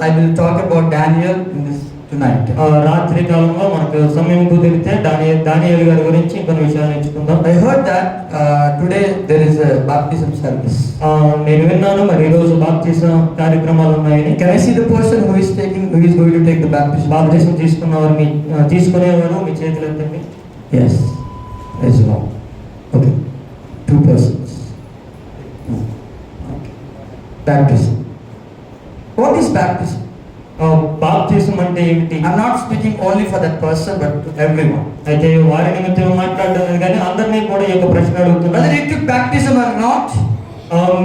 I will talk about Daniel in this tonight. రాత్రి కాలంలో మనకు సమయం కుదిరితే దానియేలు గారి గురించి కొన్ని విషయాలు ఎంచుకుందాం. I heard that today there is a baptism service. నేను విన్నాను మరి ఈ రోజు బాప్తిజం కార్యక్రమాలు ఉన్నాయని. Can I see the person who is going to take the baptism? బాప్తిజం తీసుకునేవారు మీ చేతులు ఎత్తండి. Yes, as well. Okay, 2 persons. Okay. Baptism. What is baptism? బాప్తిజం అంటే ఏమిటి? I'm not speaking only for that person but to everyone. అయితే వారి నిమిత్తం మాట్లాడడం కానీ అందరినీ కూడా ఈ యొక్క ప్రశ్న అడుగుతున్నారు. Whether you took baptism or not,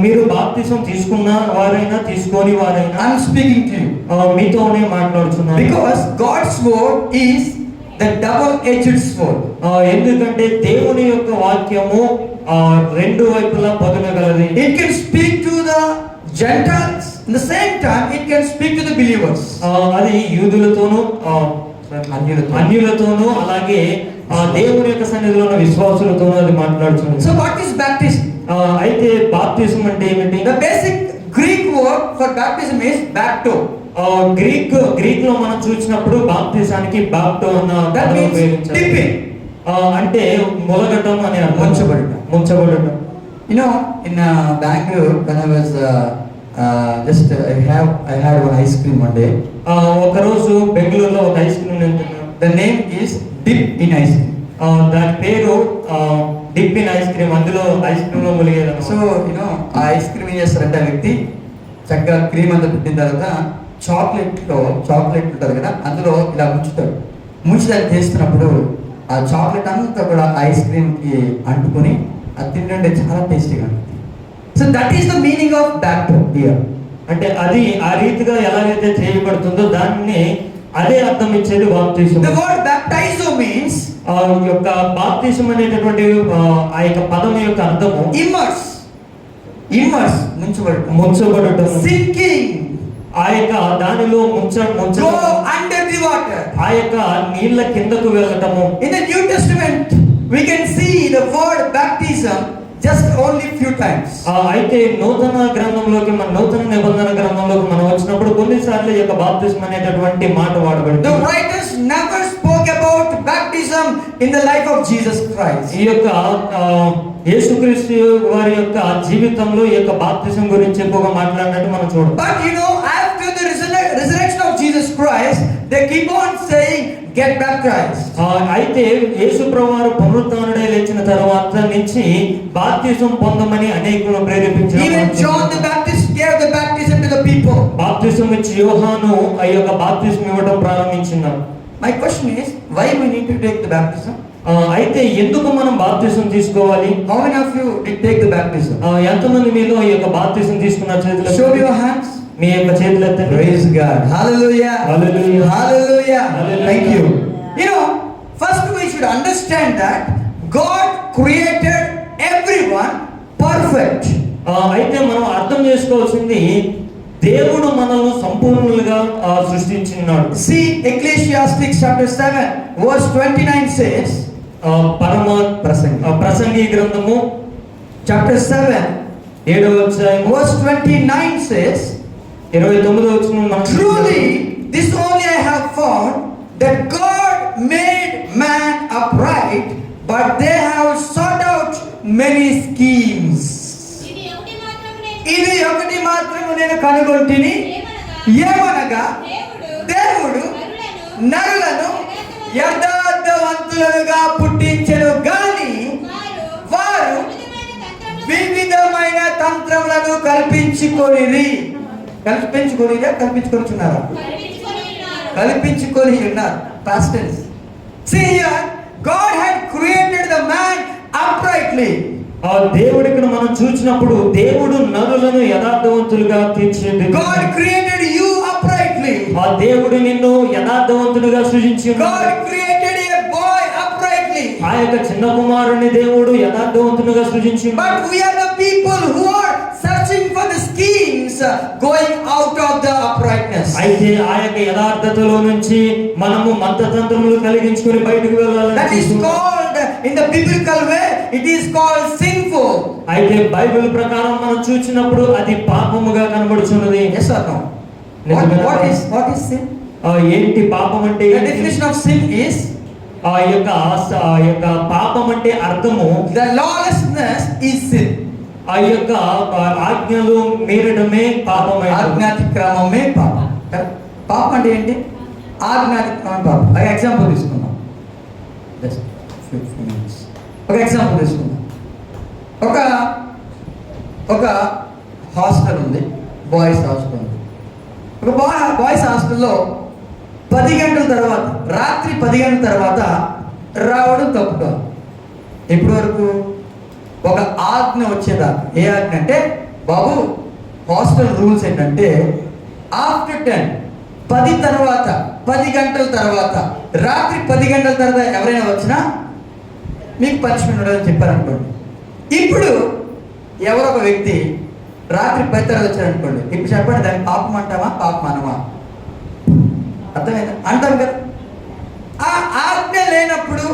మీరు బాప్తిజం తీసుకున్న వారైనా తీసుకోని వారైనా I'm speaking to you. మీతోనే మాట్లాడుతున్నాను. Because God's word is the double-edged sword. ఎందుకంటే దేవుని యొక్క వాక్యము రెండు వైపులా పదునగలది. It can speak to the Gentiles, in the same time it can speak to the believers. అది యూదులతోనూ అన్యులతోనూ అలాగే దేవుని యొక్క సన్నిధిలో ఉన్న విశ్వాసులతోనూ అది మాట్లాడుతుంది. So what is baptism? అయితే బాప్తిజం అంటే ఏమిటి? The basic Greek word for baptism is bapto. Greek లో మనం చూసినప్పుడు బాప్తిజానికి బాప్టో అన్న పదం ఉపయోగించారు. అంటే మొలగటం అని ముంచబడటం. You know, in Bangalore when I was I had one ice cream one day. ఒక రోజు బెంగళూరులో ఒక ఐస్ క్రీమ్ తిన్నాను. The name is Dip in Ice Cream. దాని పేరు డిప్ ఇన్ ఐస్ క్రీమ్. అందులో ఐస్ క్రీమ్ లో ములిగేది. సో యూనో ఆ ఐస్ క్రీమ్ ఏం చేస్తారంటే ఆ వ్యక్తి చక్కగా క్రీమ్ అంతా పెట్టిన తర్వాత చాక్లెట్ ఉంటుంది కదా, అందులో ఇలా ముంచి దాన్ని చేస్తున్నప్పుడు ఆ చాక్లెట్ అంతా కూడా ఐస్ క్రీమ్కి అంటుకొని అది తింటుంటే చాలా టేస్టీగా ఉంటుంది. So that is the meaning of baptism here. అంటే అది ఆ రీతిగా ఎలాగైతే చేయబడుతుందో దాన్ని అదే అర్థం ఇచ్చేది బాప్తిజం. The word baptizo means యొక్క బాప్తిజం అనేటటువంటి ఆ యొక్క పదం యొక్క అర్థము immerse ముంచబడటం, sinking, ఆ యొక్క దానిలో go under the water, ఆ యొక్క నీళ్ళ కిందకు వెళ్ళటము. In the New Testament we can see the word baptism just only few times. అయితే నూతన నిబంధన గ్రంథంలోకి మనం వచ్చినప్పుడు కొన్నిసార్లు ఈ యొక్క బాప్తిజం అనేటటువంటి మాట వాడబడింది. The writers never spoke about baptism in the life of Jesus Christ. ఈ యొక్క యేసుక్రీస్తు వారి యొక్క జీవితంలో ఈ యొక్క బాప్తిజం గురించి ఎక్కువగా మాట్లాడినట్టు మనం చూడం. But you know, after the resurrection of Jesus Christ, they keep on saying get baptized. అయితే యేసు ప్రభువారు పునరుత్థానుడై లేచిన తర్వాత నుంచి బాప్తిజం పొందమని అనేకులను ప్రేరేపించారు. Even John the Baptist gave the baptism to the people. బాప్తిజం ఇచ్చి యోహాను ఆ యొక్క బాప్తిజం ఇవ్వడం ప్రారంభించినాడు. My question is, why we need to take the baptism? అయితే ఎందుకు మనం బాప్తిజం తీసుకోవాలి? How many of you did take the baptism? ఎంతమంది మీలో ఈ యొక్క బాప్తిజం తీసుకున్న చేతులు? Show your hands. మీ యొక్క చేతులు ఎత్తండి. Praise God. Hallelujah. Hallelujah. Hallelujah. Thank you. You know, first we should understand that God created everyone perfect. అయితే మనం అర్థం చేసుకోవాల్సింది దేవుడు మనల్ని సంపూర్ణులుగా సృష్టించినాడు. See Ecclesiastes chapter 7 verse 29 says, ప్రసంగి గ్రంథము chapter 7 7వ అధ్యాయం verse 29 says, 29వ వచనం, truly this only I have found that God made man upright, but they have sought out many schemes. ఇది ఒకటి మాత్రము నేను కనుగొంటిని, ఏమనగా దేవుడు నరులను యథార్థవంతులుగా పుట్టించెను గాని వారు వివిధమైన తంత్రములను కల్పించుకొని ఉన్నారు. Past tense. See here, God had created the man uprightly. ఆ దేవుడిని మనం చూసినప్పుడు దేవుడు నరులను యథార్థవంతులుగా తీర్చిదిద్దాడు. God created you uprightly. ఆ దేవుడు నిన్ను యథార్థవంతుడుగా సృజించాడు. God created a boy uprightly. ఆ యొక్క చిన్న కుమారుని దేవుడు యథార్థవంతుడుగా సృజించాడు. But we are the people who are searching for the schemes going out of the uprightness. అయితే ఆ యొక్క యథార్థతలో నుంచి మనము మతతంత్రములు కలిగించుకొని బయటకు వెళ్ళాలని. That is called, in the biblical way, it is called sinful. అయితే బైబిల్ ప్రకారం మనం చూసినప్పుడు అది పాపముగా కనబడుచున్నది. Yes or no? What is sin? ఏంటి పాపం అంటే The definition of sin is ఆ యొక్క పాపం అంటే అర్థము the lawlessness is sin. ఆ యొక్క ఆజ్ఞలు మీరడమే పాపమే. ఆజ్ఞాతిక్రమమే పాపం. పాపం అంటే ఏంటి? ఆజ్ఞాతిక్రమం పాపం. ఒక ఎగ్జాంపుల్ తీసుకుందాం. Just 15 minutes. ఒక ఎగ్జాంపుల్ తీసుకుందాం. ఒక హాస్టల్ ఉంది, బాయ్స్ హాస్టల్ ఉంది. ఒక బాయ్స్ హాస్టల్లో 10 గంటల తర్వాత, రాత్రి 10 గంటల తర్వాత రావడం తప్పుగా. ఇప్పటి వరకు ఒక ఆజ్ఞ వచ్చేదాకా. ఏ ఆజ్ఞ అంటే, బాబు హాస్టల్ రూల్స్ ఏంటంటే ఆఫ్టర్ 10 తర్వాత, 10 గంటల తర్వాత, రాత్రి 10 గంటల తర్వాత ఎవరైనా వచ్చినా మీకు పనిష్మెంట్ ఉండదని చెప్పారనుకోండి. ఇప్పుడు ఎవరో ఒక వ్యక్తి రాత్రి 10 తర్వాత వచ్చారనుకోండి, ఇప్పుడు చెప్పండి, దాన్ని పాపం అంటావా పాపం అనవా? అర్థమైందా? అంటాం కదా. ఆ ఆజ్ఞ లేనప్పుడు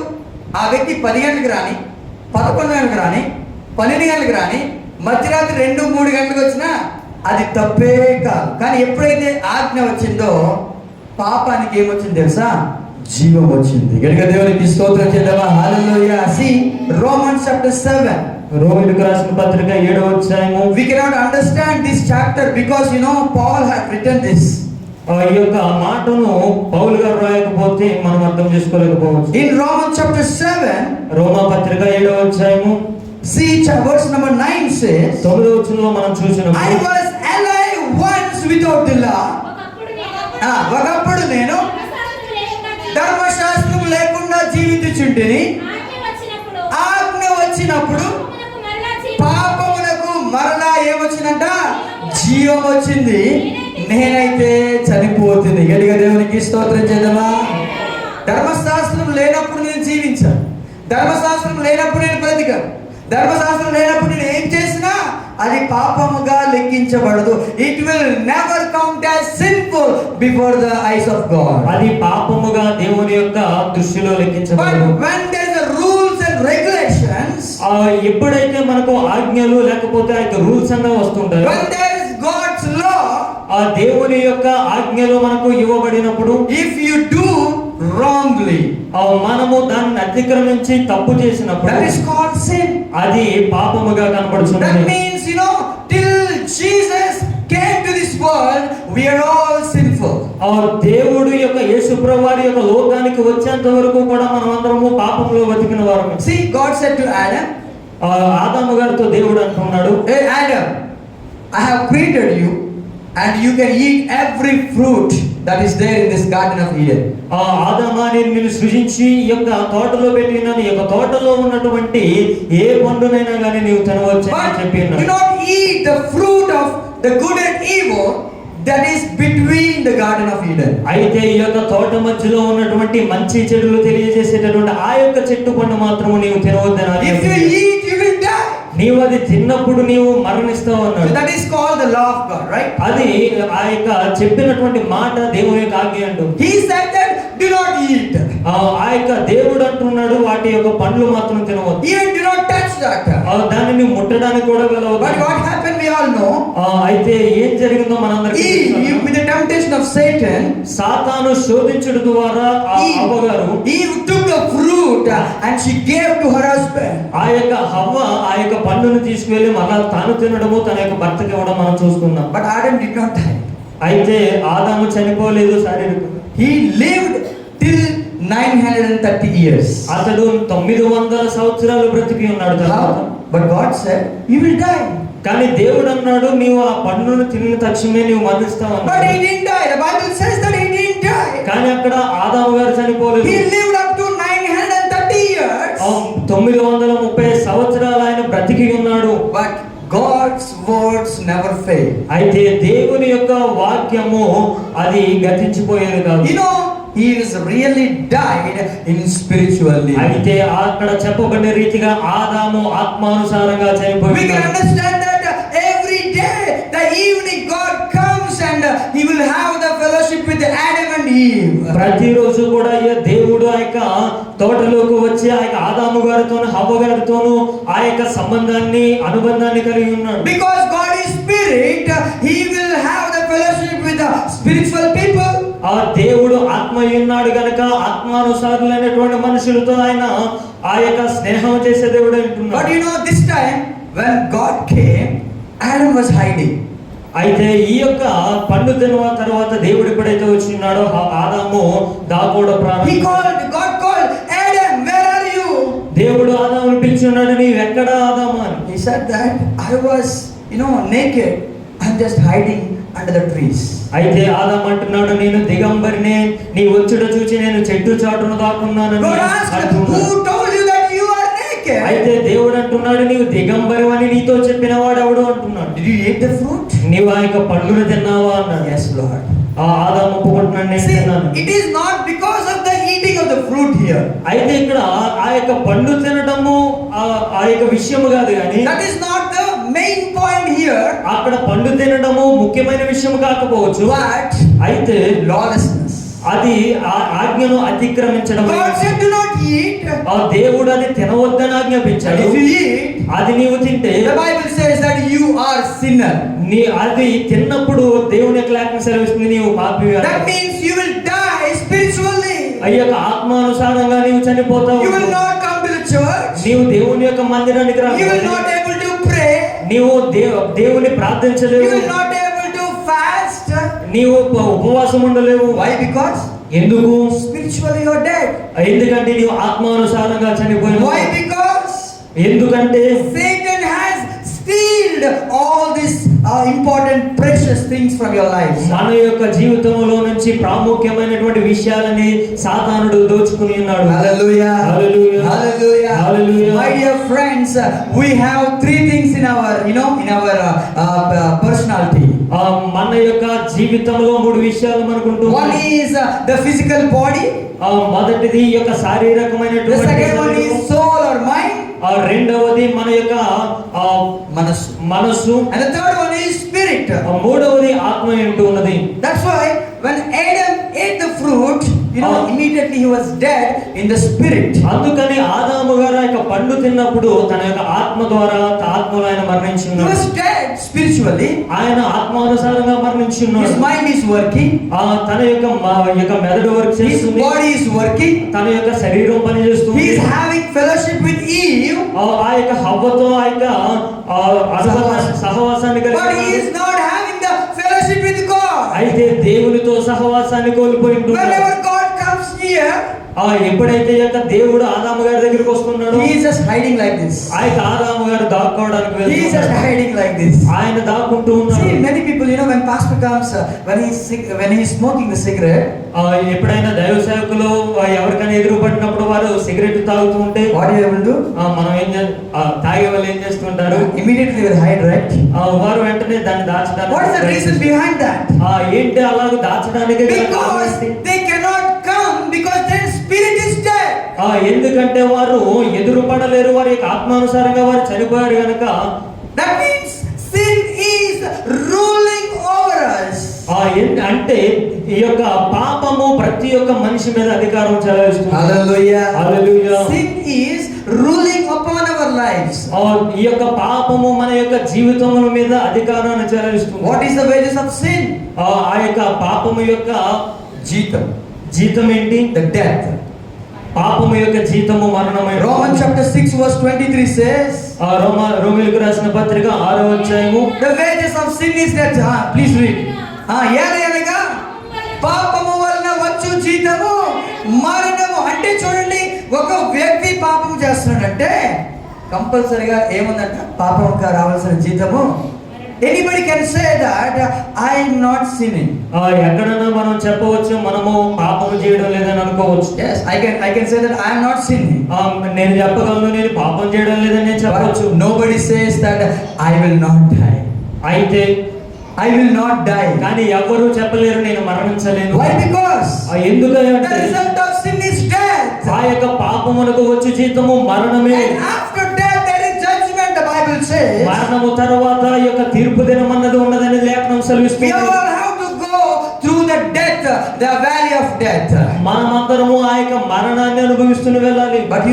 ఆ వ్యక్తి 10 గంటలకు రాని, 11 గంటలకు రాని, 12 గంటలకు రాని, మధ్యరాత్రి 2-3 గంటలకు వచ్చినా అది తప్పే కాదు. కానీ ఎప్పుడైతే ఆజ్ఞ వచ్చిందో పాపానికి ఏమొచ్చింది తెలుసా? జీవం వచ్చింది. గట్టిగా దేవునికి స్తోత్రం చేద్దామా? హల్లెలూయా. See Romans chapter 7. రోమీయులకు రాసిన పత్రిక 7వ అధ్యాయము. We cannot understand this chapter because Paul had written this. ఈ యొక్క మాటను పౌలు గారు రాయకపోతే మనం అర్థం చేసుకోలేకపోవచ్చు. In Romans chapter 7, రోమా పత్రిక 7వ అధ్యాయము, see verse number 9 says, 9వ వచనంలో మనం చూసినప్పుడు, I was alive once without the law. ఒకప్పుడు నేను ధర్మశాస్త్రం లేకుండా జీవించుచుంటిని. ఆజ్ఞ వచ్చినప్పుడు పాపమునకు మరలా ఏమొచ్చిందంట? జీవం వచ్చింది. నేనైతే చనిపోతుంది. గట్టిగా దేవునికి స్తోత్రం చేద్దామా? ధర్మశాస్త్రం లేనప్పుడు నేను జీవించాను. ధర్మశాస్త్రం లేనప్పుడు నేను బ్రతికాను. ధర్మశాస్త్రం లేనప్పుడు నేను ఏం చేసినా అది పాపముగా లెక్కించబడదు. It will never count as sinful before the eyes of God. అది పాపముగా దేవుని యొక్క దృష్టిలో లెక్కించబడదు. But when there is a rules and regulations, ఎప్పుడైతే మనకు ఆజ్ఞలు లేకపోతే ఆ యొక్క రూల్స్ అన్న వస్తుంటాయి, when there is God's law, ఆ దేవుని యొక్క ఆజ్ఞలు మనకు ఇవ్వబడినప్పుడు, if you do wrongly, మనము దాన్ని అతిక్రమించి తప్పు చేసినప్పుడు, that is called sin. అది పాపముగా కనబడుతుంది. That means till Jesus came to this world we are all sinful. దేవుడు యొక్క యేసు ప్రభువారి యొక్క లోకానికి వచ్చేంత వరకు కూడా మనం అందరము పాపంలో బతికిన వారమే. See, God said to Adam, ఆదాము గారితో దేవుడు అంటున్నాడు, hey Adam, I have created you and you can eat every fruit that is there in this garden of Eden. ఆదామా, నేను నిన్ను సృజించి ఈ యొక్క తోటలో పెట్టినాను, ఈ యొక్క తోటలో ఉన్నటువంటి ఏ పండునైనా కానీ నీవు తినవచ్చు అని చెప్పి ఉన్నాడు. Do not eat the fruit of the good and evil that is between the garden of Eden. అయితే ఈ యొక్క తోట మధ్యలో ఉన్నటువంటి మంచి చెడులు తెలియజేసేటటువంటి ఆ యొక్క చెట్టు పండు మాత్రము నీవు తినవద్దని. If you eat, you will die. నీవు అది తిన్నప్పుడు నీవు మరణిస్తావు అన్నాడు. So that is called the law of God, right? అది ఆ యొక్క చెప్పినటువంటి మాట దేవుని యొక్క ఆజ్ఞ అంటూ. He said that do not eat. ఆ యొక్క దేవుడు అంటున్నాడు వాటి యొక్క పండ్లు మాత్రం తినవద్దు. Even do not touch that. దానిని ముట్టడానికి కూడా వెళ్ళవద్దు. But what happened we all know. అయితే ఏం జరిగిందో మనందరికీ తెలుసు. With the temptation of Satan, సాతాను శోధించుట ద్వారా హవ్వ గారు Eve took the fruit and she gave to her husband. ఆ యొక్క హవ్వ ఆ యొక్క పండును తీసుకువెళ్ళి మళ్ళా తాను తినడము తన యొక్క భర్తకి ఇవ్వడం మనం చూస్తున్నాం. But Adam did not die. అయితే ఆదాము చనిపోలేదు శారీరకంగా. He lived till 930 years. అతడు 900 సంవత్సరాలు బ్రతికి ఉన్నాడు తర్వాత. But God said you will die. కానీ దేవుడు అన్నాడు నీవు ఆ పండును తిన్న తక్షణమే నీవు మరణిస్తావు అన్నాడు. But he didn't die. The Bible says that he didn't die. కానీ అక్కడ ఆదాము గారు చనిపోలేదు. He lived up to 930 years. 930 సంవత్సరాలు ఆయన బ్రతికి ఉన్నాడు. But God's words never fail. అయితే దేవుని యొక్క వాక్యము అది గతించిపోయేది కాదు. He is really died in spiritually. అయితే అక్కడ చెప్పబడిన రీతిగా ఆదాము ఆత్మానుసారంగా చనిపోయాడు. We can understand that every day the evening God comes and he will have the fellowship with Adam and Eve. ప్రతిరోజు కూడా దేవుడు ఆ యొక్క తోటలోకి వచ్చి ఆ యొక్క ఆదాము గారితోను హవ్వ గారితోను ఆ యొక్క సంబంధాన్ని అనుబంధాన్ని కలిగి ఉన్నాడు. Because God is spirit, he will have the fellowship with spiritual people. ఆ దేవుడు ఆత్మ ఉన్నాడు గనక ఆత్మానుసారులైనటువంటి మనుషులతో ఆయన ఆ యొక్క స్నేహం చేసే దేవుడు But అంటున్నాడు. you know, this time when God came, Adam was hiding. అయితే ఈ యొక్క పండు తిన్న తర్వాత దేవుడు ఎప్పుడైతే వచ్చినాడో ఆదాము దాగోడ He ప్రారంభం. God called, Adam, where are you? దేవుడు ఆదామును పిలిచున్నాడు, నీవు ఎక్కడ ఆదాము అని. He said that I was, naked. I'm just hiding under the trees. అయితే ఆదాము అంటున్నాడు, నేను దిగంబరినే, నీ వచ్చుట చూచి నేను చెట్టు చాటును దాక్కున్నానని God asked, అంటున్నాడు. who told you that you are naked? అయితే దేవుడు అంటున్నాడు, నీవు దిగంబరి అని నీతో చెప్పిన వాడు ఎవడు అంటున్నాడు. Did you eat the fruit? నీవు ఆ యొక్క పండును తిన్నావా అన్నాడు. Yes, Lord. ఆ ఆదాము ఒప్పుకుంటున్నాడు, నేను See, తిన్నాను. it is not because of the eating of the fruit here. అయితే ఇక్కడ ఆ యొక్క పండు తినడము ఆ యొక్క విషయము కాదు కానీ That is not the main point here. అక్కడ పండు తినడము ముఖ్యమైన విషయం కాకపోవచ్చు. But అయితే lawlessness. అది ఆ ఆజ్ఞను అతిక్రమించడం. God said, do not eat. ఆ దేవుడు అది తినవద్దని And ఆజ్ఞాపించాడు. if you eat, అది నీవు తింటే the Bible says that you are sinner. అది తిన్నప్పుడు దేవుని యొక్క లేఖనం సెలవిస్తుంది, నీవు పాపివి అని. That means you will die spiritually. ఆ యొక్క ఆత్మానుసారంగా నీవు చనిపోతావు. You will not come to the church. నీవు దేవుని యొక్క మందిరానికి You will Rao. not able to pray. నీవు దేవుని You ప్రార్థించలేవు. will not able to fast. నీవు ఉపవాసం ఉండలేవు. Why? Because ఎందుకు? spiritually you are dead. ఎందుకంటే నీవు ఆత్మానుసారంగా చనిపోయినావు. Why? Because ఎందుకంటే Satan has stealed all these important precious things from your life. మన యొక్క జీవితంలో నుంచి ప్రాముఖ్యమైనటువంటి విషయాలని సాతానుడు దోచుకుని ఉన్నాడు. Hallelujah. Hallelujah. Hallelujah. Hallelujah. My dear friends, we have three things in our, personality. మన యొక్క జీవితంలో మూడు విషయాలు మనకుంటూ One ఉన్నాయి. is the physical body. మొదటిది ఈ యొక్క The శారీరకమైనటువంటి second one శరీరము. is soul or mind. రెండవది మన యొక్క మనస్సు. And the third one is spirit. మూడవది ఆత్మ అంటూ ఉన్నది. That's why when Adam ate the fruit, immediately he was dead in the spirit. అందుకని ఆదాము గారు ఆ యొక్క పండు తిన్నప్పుడు తన యొక్క ఆత్మ ద్వారా ఆత్మలో ఆయన మరణించి He ఉన్నాడు. was dead spiritually. ఆయన ఆత్మానుసారంగా మరణించి His ఉన్నాడు. mind is working. తన యొక్క మెదడు వర్క్ His చేస్తుంది. body is working. తన యొక్క శరీరం He పనిచేస్తుంది. is having fellowship with Eve. ఆ యొక్క హవ్వతో ఆ యొక్క సహవాసాన్ని But he కలిగి is not having the fellowship with God. అయితే దేవునితో సహవాసాన్ని కోల్పోయి ఉంటున్నాడు. Whenever God comes near, ఎప్పుడైతే ఈ యొక్క దేవుడు ఆదాము గారి దగ్గరికి వస్తున్నాడు, he is just hiding like this. ఆ యొక్క ఆదాము గారు దాక్కోవడానికి He is just వెళ్తున్నాడు. hiding like this. ఆయన దాక్కుంటూ See, ఉన్నాడు. many people, when pastor comes, when he is smoking the cigarette, ఎప్పుడైనా దైవ సేవకులు ఎవరికైనా ఎదురు పడినప్పుడు వారు సిగరెట్ తాగుతూ ఉంటే what do you will do? మనం తాగే వాళ్ళు ఏం చేస్తుంటారు? Immediately they will hide, right? వారు వెంటనే దాన్ని దాచడానికి What is the reason behind that? ఏంటి అలాగ దాచడానికి గల కారణం Because ఏంటి? they cannot come because their spirit is dead. ఎందుకంటే వారు ఎదురు పడలేరు, వారి యొక్క ఆత్మానుసారంగా వారు చనిపోయారు కనుక. That means sin is ruling over us. అంటే ఈ యొక్క పాపము ప్రతి ఒక్క మనిషి మీద అధికారం చెలాయిస్తుంది. Hallelujah. Hallelujah. Sin is ruling upon our lives. ఈ యొక్క పాపము మన యొక్క జీవితముల మీద అధికారాన్ని చెలాయిస్తుంది. What is the wages of sin? ఆ యొక్క పాపము యొక్క జీతం ఏంటి? The death. పాపము యొక్క జీతము మరణమే. Romans chapter 6 verse 23 says, రోమీయులకు రాసిన పత్రిక 6వ అధ్యాయము, the wages of sin is death. Please read. ఏదనగా పాపము వలన వచ్చు జీతము మరణము. అంటే చూడండి, ఒక వ్యక్తి పాపం చేస్తున్నాడంటే కంపల్సరిగా ఏముందంట? పాపంగా రావాల్సిన జీతము. Anybody can say that I am not sinning. ఎక్కడైనా మనం చెప్పవచ్చు మనము పాపము చేయడం లేదని అనుకోవచ్చు. Yes, I can say that I am not sinning. నేను చెప్పగలను నేను పాపం చేయడం లేదని నేను చెప్పవచ్చు. But nobody says that I will not die. అయితే I will not die. కానీ ఎవరు చెప్పలేరు నేను మరణించలేను. Why? Because ఎందుకంటే the result of sin is death. ఆ యొక్క పాపమునకు వచ్చే జీతము మరణమే. And after death there is judgment, the Bible says. మరణము తర్వాత ఈ యొక్క తీర్పు దినం అన్నది ఉన్నదని లేఖనం We సెలవిస్తుంది. all have to go through the death, the valley of death. మనమందరము ఆ యొక్క మరణాన్ని అనుభవిస్తూ వెళ్ళాలి. But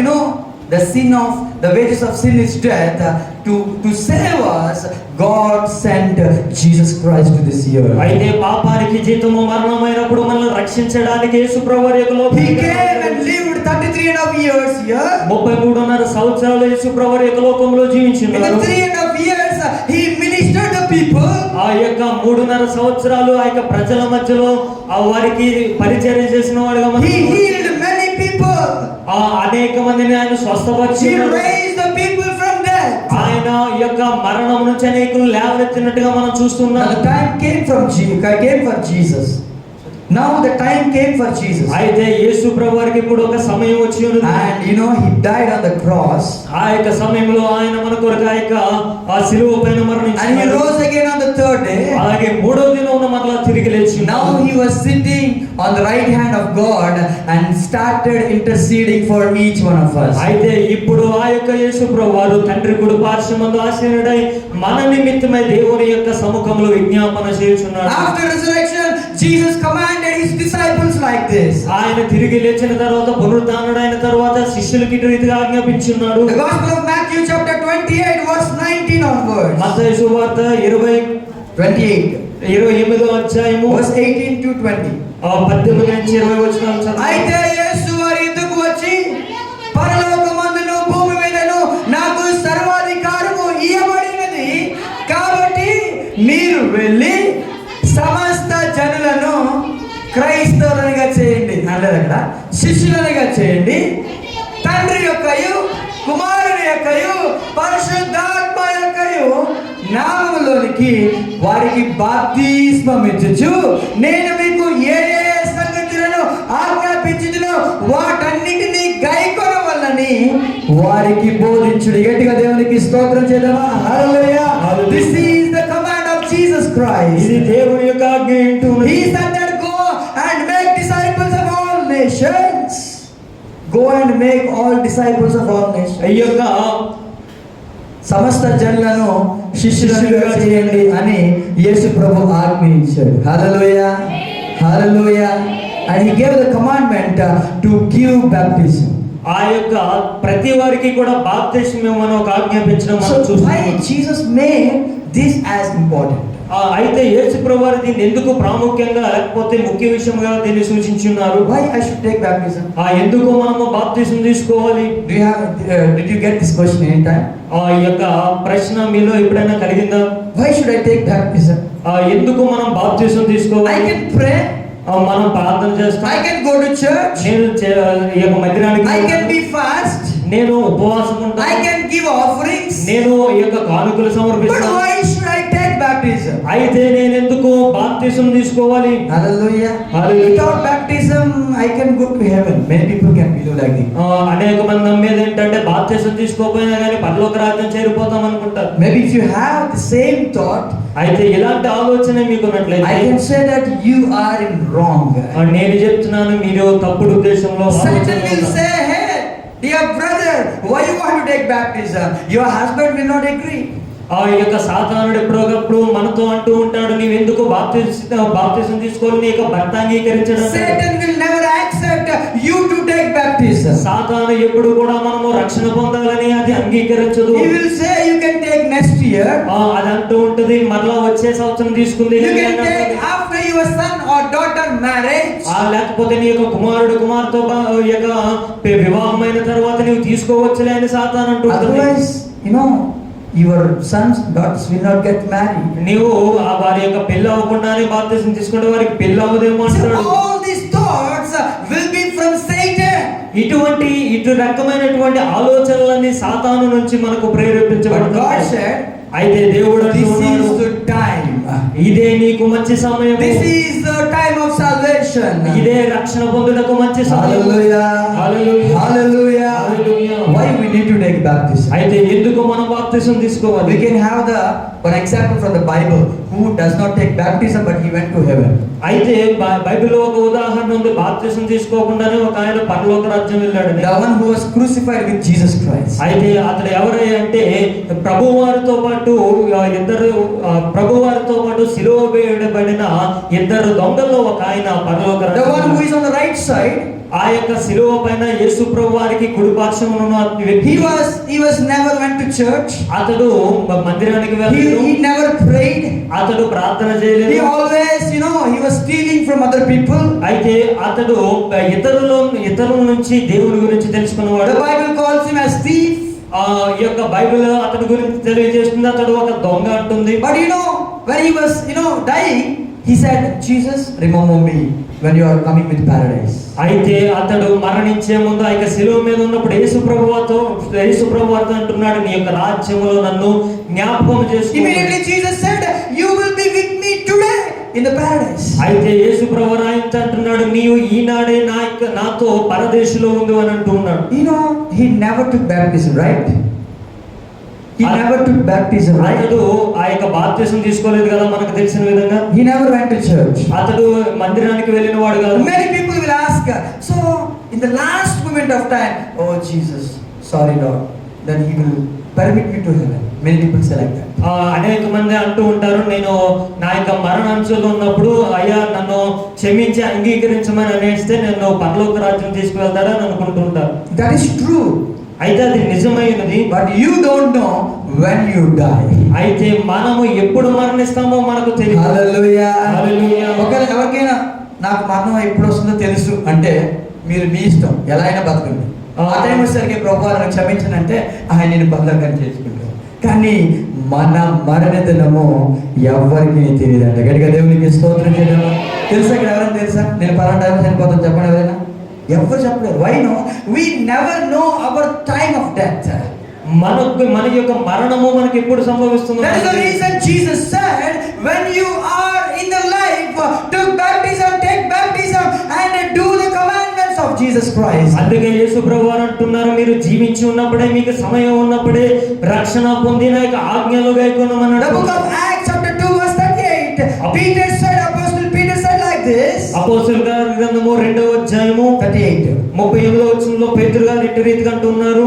the wages of sin is death. To save us, God sent Jesus Christ to this earth. అయితే పాపానికి జీతము మరణమైనప్పుడు మనల్ని రక్షించడానికి యేసుప్రభు వారి యొక్క లోకం He came and lived 33.5 years here. 33.5 సంవత్సరాలు యేసుప్రభు వారి యొక్క లోకంలో In జీవించినారు. the 3.5 years, he ministered the people. ఆ యొక్క 3.5 సంవత్సరాలు ఆ యొక్క ప్రజల మధ్యలో ఆ వారికి పరిచర్య చేసిన వాడుగా He healed many people. ఆ అనేక మందిని ఆయన He స్వస్థపరిచారు. raised the people from death. ఆయన ఈ యొక్క మరణం నుంచి అనేకులు లేవనెత్తినట్టుగా మనం Now చూస్తున్నాం. the time came for Jesus. Now the time came for Jesus. అయితే యేసు ప్రభు వారికి ఇప్పుడు ఒక సమయం వచ్చి ఉన్నది. And he died on the cross. ఆ యొక్క సమయంలో ఆయన మన కొరకు ఆ యొక్క ఆ శిలువ పైన And he మరణించారు. rose again on the third day. అలాగే మూడవ దినం మరలా తిరిగి లేచి Now he was sitting on the right hand of God and started interceding for each one of us. అయితే ఇప్పుడు ఆ యొక్క యేసు ప్రభు వారు తండ్రి కుడి పార్శ్వమందు ఆసీనుడై మన నిమిత్తమై దేవుని యొక్క సముఖంలో విజ్ఞాపన చేయుచున్నాడు. After resurrection, Jesus commanded his disciples like this. ఆయన తిరిగి లేచిన తర్వాత పునరుద్ధానుడైన తర్వాత శిష్యులకి ఇటు రీతిగా ఆజ్ఞాపించున్నాడు. The Gospel of Matthew chapter 28 verse 19 onwards. మత్తయి సువార్త 28వ అధ్యాయము Verse 18 to 20. 18 నుంచి 20 వచనాలు చదవండి. అయితే యేసు వారి ఎద్దుకు వచ్చి పరలోకమందును భూమి మీదను నాకు సర్వాధికారము ఇయ్యబడినది కాబట్టి మీరు వెళ్ళి సమస్త జనులను క్రైస్తవులుగా చేయండి అన్నది అక్కడ శిష్యులుగా చేయండి తండ్రి యొక్కయు కుమారుని యొక్కయు పరిశుద్ధాత్మ యొక్కయు నామములోనికి వారికి బాప్తిస్మం ఇచ్చుచు నేను మీకు ఏ ఏ సంగతులను ఆజ్ఞాపించుదునో వాటన్నిటిని గైకొనవలెనని వారికి బోధించుడి. గట్టిగా దేవునికి స్తోత్రం చేద్దామా? హల్లెలూయా. This is the command of Jesus Christ. ఇది దేవుని యొక్క ఆజ్ఞ ఏంటో He said that go and make disciples of all nations. Go and make all disciples of all nations. ఈ యొక్క సమస్త జనులను శిష్యులుగా చేయండి అని యేసు ప్రభు ఆజ్ఞ ఇచ్చాడు. హల్లెలూయా, హల్లెలూయా. And he gave the commandment to give baptism. ఆ యొక్క ప్రతి వారికి కూడా బాప్తిస్మం ఇవ్వమని ఒక ఆజ్ఞాపించడం మనం So చూస్తున్నాం. why Jesus made this as important? అయితే యేసు ప్రభు వారు దీన్ని ఎందుకు ప్రాముఖ్యంగా లేకపోతే ముఖ్య విషయంగా దీన్ని సూచించున్నారు? Why I should take baptism? ఎందుకు మనము బాప్తిస్మం తీసుకోవాలి? Did you get this question anytime? ఈ యొక్క ప్రశ్న మీలో ఎప్పుడైనా కలిగిందా? Why should I take baptism? ఎందుకు మనం బాప్తిస్మం I తీసుకోవాలి? can pray. మనం ప్రార్థన చేస్తాం. I can go to church. నేను ఈ యొక్క మందిరానికి I can be fast. నేను ఉపవాసం I ఉంటాను. can give offerings. నేను ఈ యొక్క కానుకలు But సమర్పిస్తాను. why should I take baptism? అయితే నేను ఎందుకు బాప్తిస్మం తీసుకోవాలి? Hallelujah. Hallelujah. Without baptism, I can go to heaven. Many people can believe like this. అనేక మంది నమ్మేది ఏంటంటే బాప్తిస్మం తీసుకోకపోయినా కానీ పరలోక రాజ్యం చేరిపోతాం అనుకుంటారు. Maybe if you have the same thought, అయితే ఇలాంటి ఆలోచన మీకు I ఉన్నట్లయితే can say that you are in wrong. నేను చెప్తున్నాను మీరు తప్పుడు ఉద్దేశంలో Satan ఆలోచన will ఉన్నారు. say, hey, dear brother, why you want to take baptism? Your husband will not agree. ఆ యొక్క సాతానుడు ఎప్పుడోకప్పుడు మనతో అంటూ ఉంటాడు, నీవెందుకు బాప్తిసం తీసుకోవాలి, నీ యొక్క భర్త అంగీకరించడం. Satan will never accept you to take baptism. సాతాను ఎప్పుడు కూడా మనము రక్షణ పొందాలని అది అంగీకరించదు. He will say you can take next year. అది అంటూ ఉంటది, మరలా వచ్చే సంవత్సరం తీసుకుంది. You can take after your son or daughter marriage. లేకపోతే నీ యొక్క కుమారుడు కుమార్తె యొక్క వివాహమైన తర్వాత నీవు తీసుకోవచ్చులే అని సాతాను అంటూ ఉంటుంది. Otherwise, your sons daughters will not get married. నీవు వారి యొక్క పెళ్లి అవ్వకుండానే బాప్తిసం తీసుకుంటే వారికి పెళ్లి అవ్వదేమో So అంటాడు. all these thoughts will be from Satan. ఇటు రకమైనటువంటి ఆలోచనలన్నీ సాతాను నుంచి మనకు But God ప్రేరేపించబడతాయి. said, అయితే దేవుడు this అంటున్నాడు, is the time. ఇదే నీకు మంచి సమయం, This is the time of salvation. ఇదే రక్షణ పొందుటకు మంచి సమయం. Hallelujah. Hallelujah. Hallelujah. Hallelujah. Why we need to take baptism? అయితే ఎందుకు మనం బాప్తిసం తీసుకోవాలి? We can have one example from the Bible who does not take baptism but he went to heaven. అయితే బైబిల్లో ఒక ఉదాహరణ ఉంది, బాప్తిసం తీసుకోకుండానే ఒక ఆయన పరలోక రాజ్యం వెళ్ళాడని. The one who was crucified with Jesus Christ. అయితే అతడు ఎవరై అంటే ప్రభువారితో పాటు ప్రభువారితో పాటు సిలువ వేయబడిన ఇద్దరు దొంగల్లో ఒక ఆయన పరలోక The one who రాజ్యం. is on the right side. ఆ యొక్క శిలువ పైన యేసు ప్రభు వారికి కుడి పార్శ్వమున ఉన్న వ్యక్తి he was never went to church. అతడు మందిరానికి వెళ్ళలేదు. He never prayed. అతడు ప్రార్థన He చేయలేదు. always, he was stealing from other people. అయితే అతడు ఇతరుల నుంచి దేవుని గురించి తెలుసుకున్నవాడు. The Bible calls him as thief. ఆ యొక్క బైబిల్ అతడి గురించి తెలియజేస్తుంది, అతడు ఒక దొంగ అంటుంది. But when he was, dying, he said, Jesus, remember me when you are coming with paradise. అయితే అతడు మరణించే ముందు ఆ యొక్క శిలువ మీద ఉన్నప్పుడు యేసు ప్రభువాతో అంటున్నాడు, నీ యొక్క రాజ్యములో నన్ను జ్ఞాపకం చేసుకో. Immediately Jesus said, you will be with me today in the paradise. అయితే యేసు ప్రభువు ఆయనతో అంటున్నాడు, నీవు ఈనాడే నాతో పరదేశంలో ఉండు అని అంటున్నాడు. He never took baptism, right? He never took baptism, right? అతడు ఆ యొక్క బాప్తిసం తీసుకోలేదు కదా మనకు తెలిసిన విధంగా. He never went to church. అతడు మందిరానికి వెళ్ళిన వాడు కాదు. Many people will ask, so in the last moment of time, oh Jesus, sorry Lord, then he will permit me to heaven. Many people say like that. అనేక మంది అంటూ ఉంటారు, నేను నా యొక్క మరణాంశంలో ఉన్నప్పుడు అయ్యా నన్ను క్షమించి అంగీకరించమని అనేస్తే నేను పరలోక రాజ్యం తీసుకువెళ్తాడా అని అనుకుంటూ ఉంటారు. That is true. అయితే అది నిజమైనది. But you don't know when you die. అయితే మనము ఎప్పుడు మరణిస్తామో మనకు తెలియదు. Hallelujah. Hallelujah. ఒకవేళ ఎవరికైనా నాకు మరణం ఎప్పుడు వస్తుందో తెలుసు అంటే మీరు మీ ఇష్టం ఎలా అయినా బతకండి. ఆ టైం వచ్చేసరికి ప్రభువా నన్ను క్షమించనంటే ఆయన నేను బదులుగా చేసుకుంటాను. కానీ మన మరణ దినము ఎవరికి తెలియదండి. గట్టిగా దేవునికి స్తోత్రం చేద్దామా. తెలుసా ఇక్కడ ఎవరైనా తెలుసా నేను పలానా టైం చనిపోతాను చెప్పండి ఎవరైనా? ఎవరు చెప్పలేరు. Why no? We never know our time of death. మన యొక్క మరణము మనకి ఎప్పుడు సంభవిస్తుందో. That is the reason Jesus said, when you are in the life, take baptism and do the commandments of Jesus Christ. అందుకే యేసు ప్రభువారు అంటున్నారు, మీరు జీవించి ఉన్నప్పుడే, మీకు సమయం ఉన్నప్పుడే రక్షణ పొందిన యొక్క ఆజ్ఞలు గైకొనమన్నాడు. The book of Acts chapter 2 verse 38. Apostle Peter said like this. అపోస్తలుల గ్రంథము 2వ అధ్యాయము 38వ వచనంలో పేతురు గారు ఇటు రీతిగా అంటున్నారు,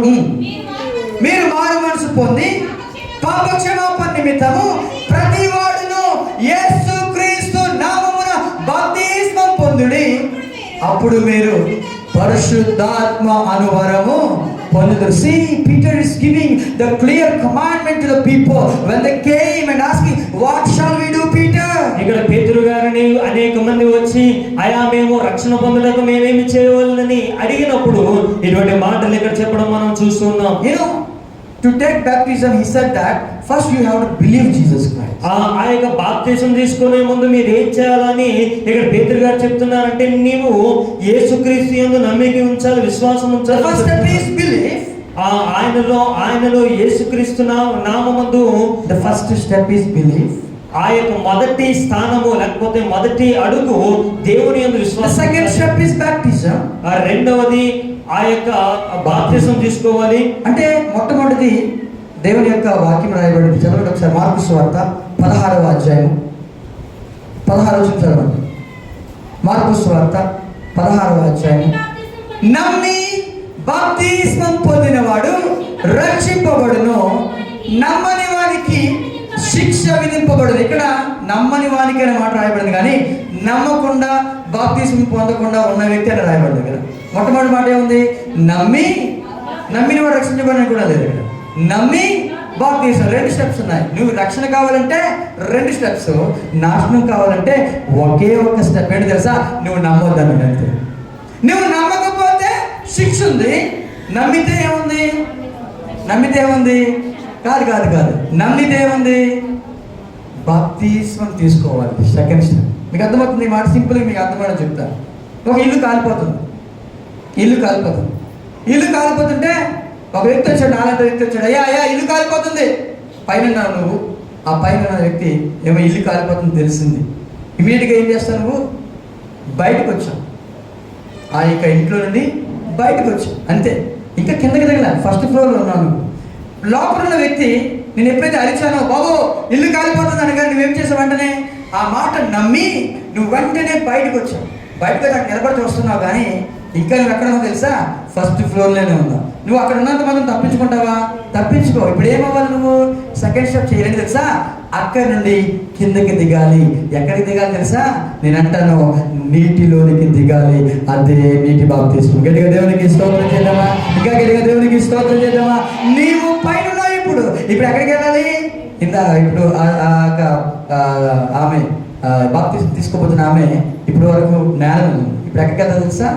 మీరు మారు మనసు పొంది పాప క్షమాపణ నిమిత్తము ప్రతి వాడును యేసుక్రీస్తు నామమున బాప్తిస్మం పొందుడి, అప్పుడు మీరు పరిశుద్ధాత్మ అనువరము పొందుదురు. See, Peter is giving the clear commandment to the people when they came and asking, what shall we do, Peter? ఇక్కడ పేతురు గారిని అనేక మంది వచ్చి అయా మేము రక్షణ పొందడానికి మేమేమి చేయవాలని అడిగినప్పుడు ఇటువంటి మాటలు ఇక్కడ చెప్పడం మనం చూస్తున్నాం. To take baptism, he said that first you have to believe Jesus Christ. ఆ యొక్క బాప్తిసం తీసుకునే ముందు మీరు ఏం చేయాలని ఇక్కడ పేతురు గారు చెప్తున్నారంటే, నీవు యేసుక్రీస్తు యందు నమ్మిక ఉంచాలి, విశ్వాసం ఉంచాలి. First step is belief. ఆయనలో యేసుక్రీస్తు నామమందు the first step is belief. ఆ యొక్క మొదటి స్థానము లేకపోతే మొదటి అడుగు దేవుని యందు విశ్వాసం. The second step is baptism. రెండవది ఆ యొక్క బాప్తిసం తీసుకోవాలి. అంటే మొట్టమొదటిది దేవుని యొక్క వాక్యం రాయబడింది. చదవండి ఒకసారి మార్కు సువార్త 16వ అధ్యాయం 16వ వచనం చదవండి. మార్కు సువార్త 16వ అధ్యాయం. నమ్మి బాప్తిస్మం పొందినవాడు రక్షింపబడును, నమ్మని వానికి శిక్ష విధింపబడును. ఇక్కడ నమ్మని వానికి అనే మాట రాయబడింది, కానీ నమ్మకుండా బాప్తిస్మం పొందకుండా ఉన్న వ్యక్తి అని రాయబడింది కదా. మొట్టమొదటి మాట ఏముంది? నమ్మిన వాడు రక్షించబడని కూడా లేదు. ఇక్కడ నమ్మి బాప్తిస్మం 2 స్టెప్స్ ఉన్నాయి. నువ్వు రక్షణ కావాలంటే 2 స్టెప్స్, నాశనం కావాలంటే ఒకే ఒక్క స్టెప్. ఏంటి తెలుసా? నువ్వు నమ్మొద్దని అంతే. నువ్వు నమ్మకపోతే శిక్ష ఉంది, నమ్మితే ఏముంది? కాదు నమ్మితే ఏముంది? బాప్తిస్మం తీసుకోవాలి. Second step. మీకు అర్థమవుతుంది? ఈ మాట సింపుల్గా మీకు అర్థమని చెప్తాను. ఒక ఇల్లు కాలిపోతుంటే ఒక వ్యక్తి వచ్చాడు, నాలుగో వ్యక్తి వచ్చాడు, అయ్యా ఇల్లు కాలిపోతుంది. పైన నువ్వు ఆ పైన వ్యక్తి ఏమో ఇల్లు కాలిపోతుంది తెలిసింది. ఇమీడియట్గా ఏం చేస్తావు? నువ్వు బయటకు వచ్చావు, ఆ యొక్క ఇంట్లో నుండి బయటకు వచ్చావు అంతే. ఇంకా కిందకి దిగలే, ఫస్ట్ ఫ్లోర్లో ఉన్నాను. లోపల ఉన్న వ్యక్తి నేను ఎప్పుడైతే అరిచానో, బాబు ఇల్లు కాలిపోతుంది అనగా నువ్వేం చేసావు? వెంటనే ఆ మాట నమ్మి నువ్వు వెంటనే బయటకు వచ్చావు. బయటకు వచ్చి అక్కడ నిలబడి వస్తున్నావు, కానీ ఇంకా నువ్వు ఎక్కడ ఉన్నావు తెలుసా? ఫస్ట్ ఫ్లోర్లోనే ఉన్నావు. నువ్వు అక్కడ ఉన్నంత మాత్రం తప్పించుకుంటావా? తప్పించుకో. ఇప్పుడు ఏమవ్వాలి? నువ్వు సెకండ్ స్టెప్ చేయాలని తెలుసా? అక్కడి నుండి కిందకి దిగాలి. ఎక్కడికి దిగాలి తెలుసా? నేను అంటాను, నీటిలోనికి దిగాలి. అదే నీటి బాప్తిస్మం. గట్టిగా దేవునికి స్తోత్రం చేద్దామా? ఇంకా గట్టిగా దేవునికి స్తోత్రం చేద్దామా? నీవు పైన ఉన్నావు. ఇప్పుడు ఎక్కడికి వెళ్ళాలి? ఇప్పుడు ఆమె బాప్తిస్మం తీసుకోబోతున్న ఆమె ఇప్పుడు వరకు నేల, ఇప్పుడు ఎక్కడికి వెళ్తుంది తెలుసా?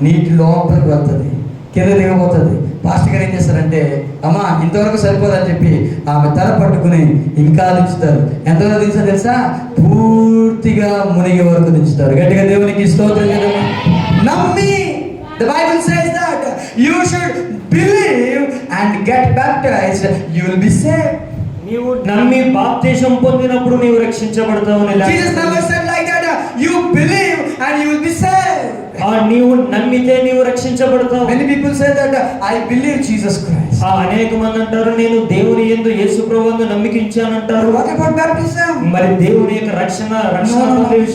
నీటి లోపలికి వెళ్తుంది, కింద దిగబోతుంది. పాస్టర్ గారు ఏం చేస్తారంటే, అమ్మా ఇంతవరకు సరిపోదని చెప్పి ఆమె తల పట్టుకుని ఇంకా దించుతారు. ఎంతవరకు దించారు తెలుసా? పూర్తిగా మునిగే వరకు దించుతారు. గట్టిగా దేవునికి స్తోత్రం చేద్దామా? నమ్మి, the Bible says that you should believe and get baptized, you will be saved. నీవు నమ్మి బాప్తిసం పొందినప్పుడు నీవు రక్షించబడతావు. Jesus never said like that, you believe and you will be saved. నీవు నమ్మితే నీవు రక్షించబడతావు. Many people say that I believe Jesus Christ. అనేక మంది అంటారు, నేను దేవుని యందు యేసు ప్రభువును నమ్మికించానంటారు. What about baptism? మరి దేవుని యొక్క రక్షణ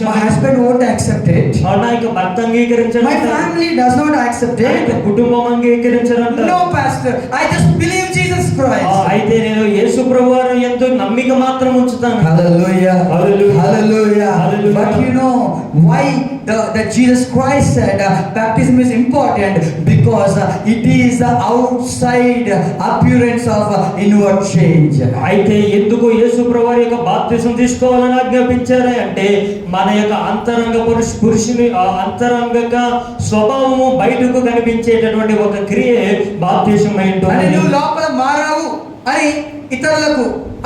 My husband won't accept it. నా యొక్క భర్త అంగీకరించడు. My family does not accept it. కుటుంబం అంగీకరించరంటారు. No pastor, I just believe Jesus Christ. అయితే నేను యేసు ప్రభువు యందు నమ్మిక మాత్రం ఉంచుతాను. Hallelujah. Hallelujah. Hallelujah. Hallelujah. But you know why that Jesus Christ said baptism is important? Because it is the outside appearance of inward change. అయితే ఎందుకు యేసు ప్రభువు యొక్క బాప్తిసం తీసుకోవాలని ఆజ్ఞాపించారు అంటే, మన యొక్క అంతరంగ పురుషుని అంతరంగక స్వభావము బయటకు కనిపించేటటువంటి ఒక క్రియే బాప్తిసం ఏంటో. అని నువ్వు లోపల మారావు అని ఇతరులకు